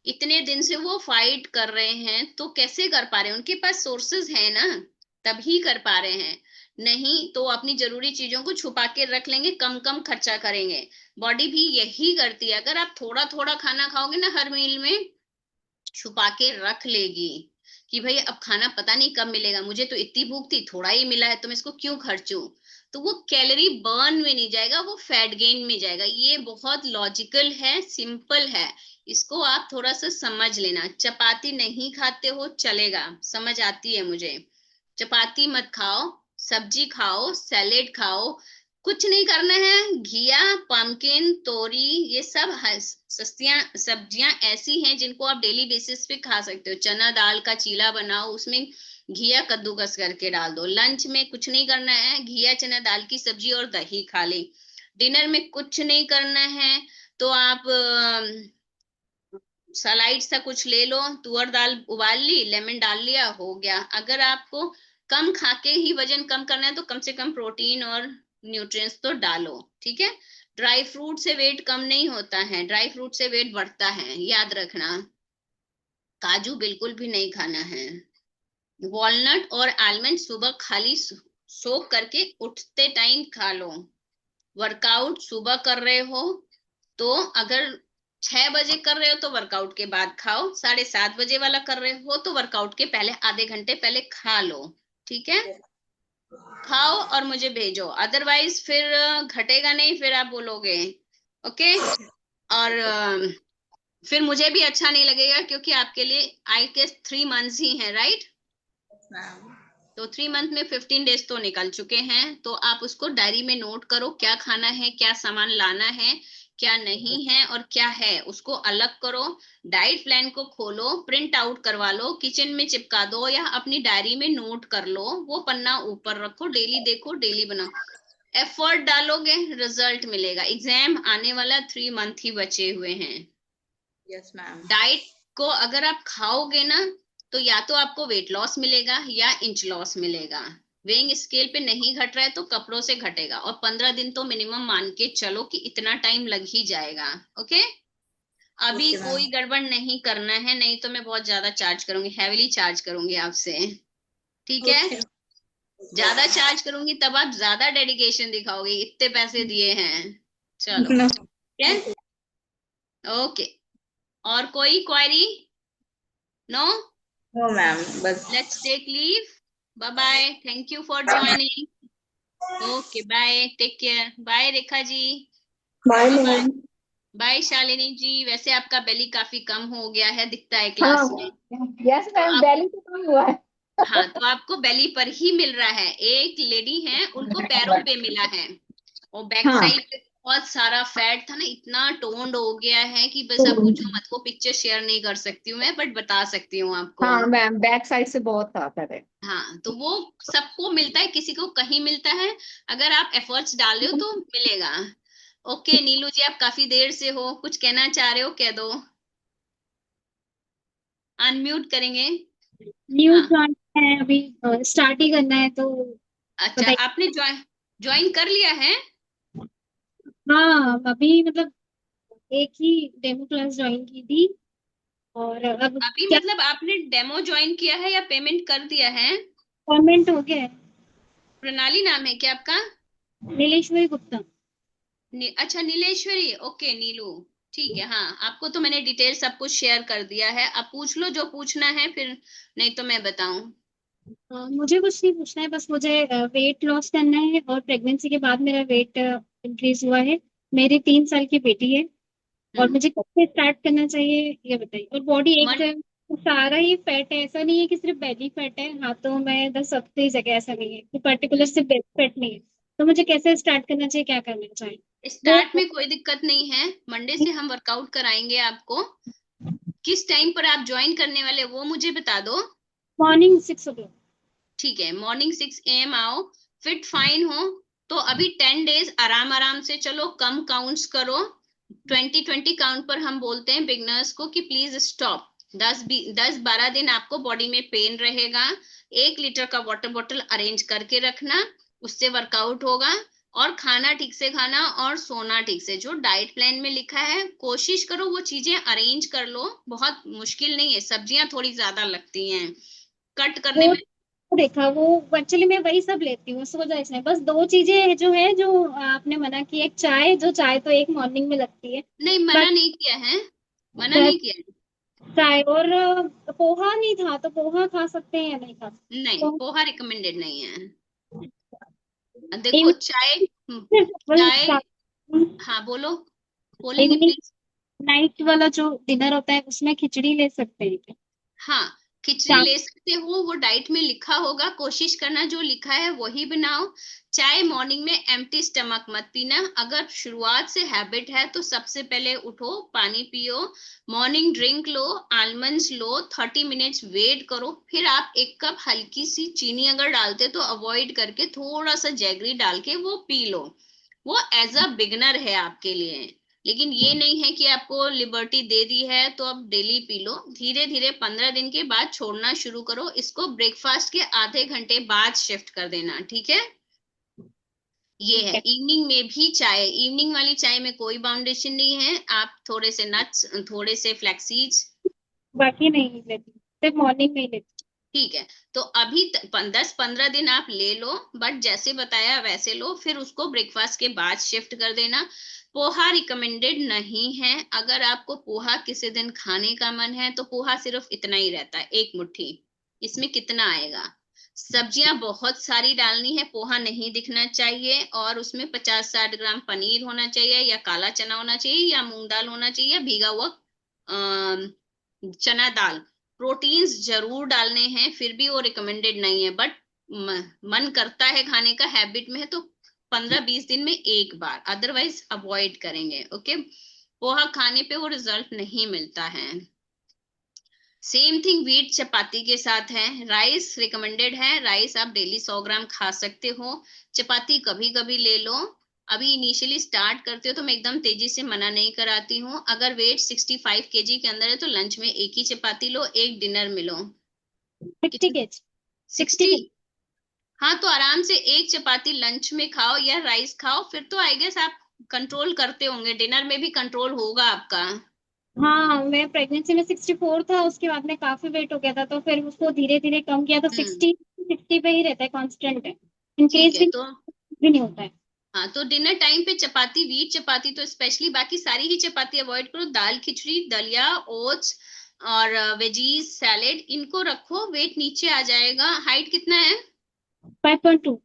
इतने दिन से वो फाइट कर रहे हैं, तो कैसे कर पा रहे हैं? उनके पास सोर्सेस है ना, तभी कर पा रहे हैं। नहीं तो अपनी जरूरी चीजों को छुपा के रख लेंगे, कम कम खर्चा करेंगे। बॉडी भी यही करती है, अगर आप थोड़ा थोड़ा खाना खाओगे ना हर मील में, छुपा के रख लेगी कि भाई अब खाना पता नहीं कब मिलेगा, मुझे तो इतनी भूख थी, थोड़ा ही मिला है तो मैं इसको क्यों खर्चूं। तो वो कैलोरी बर्न में नहीं जाएगा, वो फैट गेन में जाएगा। ये बहुत लॉजिकल है, सिंपल है, इसको आप थोड़ा सा समझ लेना। चपाती नहीं खाते हो चलेगा, समझ आती है मुझे, चपाती मत खाओ, सब्जी खाओ, सैलेड खाओ, कुछ नहीं करना है। घिया, पम्पकिन, तोरी, ये सब सस्तियां सब्जियां ऐसी हैं जिनको आप डेली बेसिस पे खा सकते हो। चना दाल का चीला बनाओ, उसमें घिया कद्दूकस करके डाल दो। लंच में कुछ नहीं करना है, घिया चना दाल की सब्जी और दही खा ले। डिनर में कुछ नहीं करना है तो आप सलाइड सा कुछ ले लो, तुअर दाल उबाल ली, लेमन डाल लिया, हो गया। अगर आपको कम खा के ही वजन कम करना है तो कम से कम प्रोटीन और न्यूट्रिएंट्स तो डालो, ठीक है? ड्राई फ्रूट से वेट कम नहीं होता है, ड्राई फ्रूट से वेट बढ़ता है, याद रखना। काजू बिल्कुल भी नहीं खाना है। वॉलनट और आलमंड सुबह खाली सोक करके उठते टाइम खा लो। वर्कआउट सुबह कर रहे हो तो अगर 6 बजे कर रहे हो तो वर्कआउट के बाद खाओ, 7:30 बजे वाला कर रहे हो तो वर्कआउट के पहले आधे घंटे पहले खा लो, ठीक है? खाओ और मुझे भेजो, अदरवाइज फिर घटेगा नहीं, फिर आप बोलोगे, ओके? और फिर मुझे भी अच्छा नहीं लगेगा, क्योंकि आपके लिए आई गेस 3 मंथ्स ही है, राइट? तो 3 मंथ में 15 डेज तो निकल चुके हैं, तो आप उसको डायरी में नोट करो, क्या खाना है, क्या सामान लाना है, क्या नहीं है, और क्या है उसको अलग करो। डाइट प्लान को खोलो, प्रिंट आउट करवा लो, किचन में चिपका दो, या अपनी डायरी में नोट कर लो, वो पन्ना ऊपर रखो, डेली देखो, डेली बनाओ। एफर्ट डालोगे, रिजल्ट मिलेगा। एग्जाम आने वाला 3 मंथ ही बचे हुए हैं। Yes ma'am. डाइट को अगर आप खाओगे ना, तो या तो आपको वेट लॉस मिलेगा या इंच लॉस मिलेगा, वेइंग स्केल पे नहीं घट रहा है तो कपड़ों से घटेगा, और 15 दिन तो मिनिमम मान के चलो कि इतना टाइम लग ही जाएगा। ओके, अभी ओके मैम। कोई गड़बड़ नहीं करना है, नहीं तो मैं बहुत ज्यादा चार्ज करूंगी, हैवीली चार्ज करूंगी आपसे। ठीक है, ओके ज्यादा चार्ज करूंगी तब आप ज्यादा डेडिकेशन दिखाओगे, इतने पैसे दिए हैं। चलो नो ठीक है, ओके। और कोई क्वेरी? नो, नो मैम, बस let's take leave. Bye bye, thank you for joining. Okay bye, take care, bye Rekha ji, bye bye bye. Ma'am. Bye Shalini ji, वैसे आपका बेली काफी कम हो गया है, दिखता है हाँ क्लास में। यस तो मैम, आप, बैली तो कम हुआ है। हाँ तो आपको बेली पर ही मिल रहा है। एक लेडी है उनको पैरों पे मिला है, और बैक हाँ साइड पे बहुत सारा फैट था ना, इतना टोन्ड हो गया है कि बस आप पूछो मत। वो पिक्चर शेयर नहीं कर सकती हूँ मैं, बट बता सकती हूँ आपको। हाँ मैम, बैक साइड से बहुत था पहले। हाँ, तो वो सबको मिलता है, किसी को कहीं मिलता है। अगर आप एफर्ट्स डाल रहे हो तो मिलेगा। ओके नीलू जी, आप काफी देर से हो, कुछ कहना चाह रहे हो, कह दो। अनम्यूट करेंगे। न्यू हाँ, ज्वाइन है अभी, स्टार्ट ही करना है तो अच्छा, बताइए। आपने ज्वाइन कर लिया है? हाँ अभी मतलब एक ही डेमो क्लास ज्वाइन की थी, और अब अभी क्या मतलब आपने डेमो ज्वाइन किया है या पेमेंट कर दिया है? पेमेंट हो गया है। प्रणाली नाम है क्या आपका? नीलेश्वरी गुप्ता। अच्छा नीलेश्वरी, ओके नीलू, ठीक है। हाँ, आपको तो मैंने डिटेल सब कुछ शेयर कर दिया है, अब पूछ लो जो पूछना है, फिर नहीं तो मैं बताऊं। मुझे कुछ नहीं पूछना है, बस मुझे वेट लॉस करना है, और प्रेगनेंसी के बाद मेरा वेट इंक्रीज हुआ है। मेरी 3 साल की बेटी है, और मुझे कब से स्टार्ट करना चाहिए ये बताइए। और बॉडी मन एक सारा ही फैट है, ऐसा नहीं है कि सिर्फ बेली फैट है, हाथों में दस सबकी जगह, ऐसा नहीं है कि पर्टिकुलर सिर्फ बेली फैट नहीं है। तो मुझे कैसे स्टार्ट करना चाहिए, क्या करना चाहिए वो। स्टार्ट में कोई दिक्कत नहीं है, मंडे से हम वर्कआउट कराएंगे आपको। किस टाइम पर आप ज्वाइन करने वाले वो मुझे बता दो। Morning 6 o'clock। ठीक है, मॉर्निंग 6 AM आओ। फिट फाइन हो तो अभी 10 डेज आराम आराम से चलो, कम काउंट्स करो। 20-20 काउंट पर हम बोलते हैं बिगनर्स को कि प्लीज स्टॉप। 10-12 दिन आपको बॉडी में पेन रहेगा। 1 लीटर का वाटर बॉटल अरेंज करके रखना, उससे वर्कआउट होगा। और खाना ठीक से खाना, और सोना ठीक से, जो डाइट प्लान में लिखा है कोशिश करो वो चीजें अरेंज कर लो। बहुत मुश्किल नहीं है, सब्जियां थोड़ी ज्यादा लगती हैं कट करने वो में। देखा, वो एक्चुअली मैं वही सब लेती हूँ, उसकी वजह से बस 2 चीजें जो है, जो आपने मना की, एक चाय, जो चाय तो एक मॉर्निंग में लगती है। नहीं, मना बाकी नहीं किया है, मना नहीं किया है। चाय और पोहा नहीं था, तो पोहा खा सकते हैं या नहीं खा सकते नहीं, तो। पोहा रिकमेंडेड नहीं है। देखो इवनिंग चाय, चाय, हाँ बोलो, बोलेंगे इवनिंग प्लीज। नाइट वाला जो डिनर होता है उसमें खिचड़ी ले सकते हैं क्या? हाँ, खिचड़ी शाम। ले सकते हो, वो डाइट में लिखा होगा, कोशिश करना जो लिखा है वही बनाओ। चाय मॉर्निंग में एम्प्टी स्टमक मत पीना। अगर शुरुआत से हैबिट है तो सबसे पहले उठो, पानी पियो, मॉर्निंग ड्रिंक लो, आलमंड्स लो, 30 मिनट्स वेट करो, फिर आप 1 कप हल्की सी चीनी अगर डालते तो अवॉइड करके थोड़ा सा जैगरी डाल के वो पी लो। वो एज अ बिगनर है आपके लिए, लेकिन ये नहीं है कि आपको लिबर्टी दे दी है तो अब डेली पी लो। धीरे धीरे 15 दिन के बाद छोड़ना शुरू करो। इसको ब्रेकफास्ट के आधे घंटे बाद शिफ्ट कर देना, ठीक है? ये है, इवनिंग में भी चाय, इवनिंग वाली चाय में कोई बाउंडेशन नहीं है। आप थोड़े से नट्स, थोड़े से फ्लैक्सीड्स, बाकी नहीं लेती, सिर्फ मॉर्निंग में ही लेती। ठीक है। तो अभी 10-15 दिन आप ले लो, बट जैसे बताया वैसे लो, फिर उसको ब्रेकफास्ट के बाद शिफ्ट कर देना। पोहा रिकमेंडेड नहीं है। अगर आपको पोहा किसी दिन खाने का मन है तो पोहा सिर्फ इतना ही रहता है, 1 मुट्ठी, इसमें कितना आएगा। सब्जियां बहुत सारी डालनी है, पोहा नहीं दिखना चाहिए, और उसमें 50-60 ग्राम पनीर होना चाहिए, या काला चना होना चाहिए, या मूंग दाल होना चाहिए, या भीगा हुआ चना दाल। प्रोटीन्स जरूर डालने हैं, फिर भी वो रिकमेंडेड नहीं है, बट मन करता है खाने का, हैबिट में है तो 15-20 दिन में एक बार, अदरवाइज अवॉइड करेंगे। ओके, पोहा खाने पे वो रिजल्ट नहीं मिलता है। सेम थिंग व्हीट चपाती के साथ है। राइस रिकमेंडेड है, राइस आप डेली 100 ग्राम खा सकते हो। चपाती कभी कभी ले लो। अभी इनिशियली स्टार्ट करते हो तो मैं एकदम तेजी से मना नहीं कराती हूँ। अगर वेट 65 kg के अंदर है तो लंच में एक ही चपाती लो, एक डिनर में लो। 60 kg। 60? हाँ, तो आराम से एक चपाती लंच में खाओ या राइस खाओ, फिर तो आई गेस आप कंट्रोल करते होंगे, डिनर में भी कंट्रोल होगा आपका। हाँ, मैं प्रेगनेंसी में 64 था, उसके बाद में काफी वेट हो गया था, तो फिर उसको धीरे धीरे कम किया, तो 60 पे ही रहता है, कांस्टेंट है, इन ठीक केस है, तो भी नहीं होता है। हाँ, तो डिनर टाइम पे चपाती, व्हीट चपाती तो स्पेशली, बाकी सारी ही चपाती अवॉइड करो। दाल खिचड़ी, दलिया, ओट्स और वेजीज, सैलेड, इनको रखो, वेट नीचे आ जाएगा। हाइट कितना है? 5.2।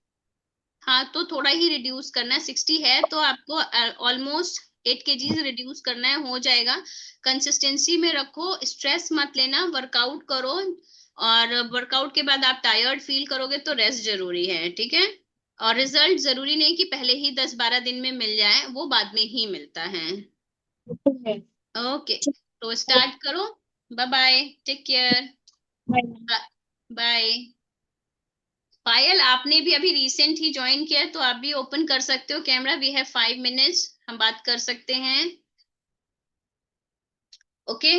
हाँ, तो थोड़ा ही रिड्यूस करना है, 60 है तो आपको ऑलमोस्ट 8 kgs रिड्यूस करना है, हो जाएगा। कंसिस्टेंसी में रखो, स्ट्रेस मत लेना, वर्कआउट करो, और वर्कआउट के बाद आप टायर्ड फील करोगे तो रेस्ट जरूरी है, ठीक है। और रिजल्ट जरूरी नहीं कि पहले ही 10-12 दिन में मिल जाए, वो बाद में ही मिलता है। ओके, तो स्टार्ट करो। Bye bye, take care, bye. Payal, आपने भी अभी रिसेंट ही ज्वाइन किया है, तो आप भी ओपन कर सकते हो कैमरा। वी हैव 5 minutes, हम बात कर सकते हैं। ओके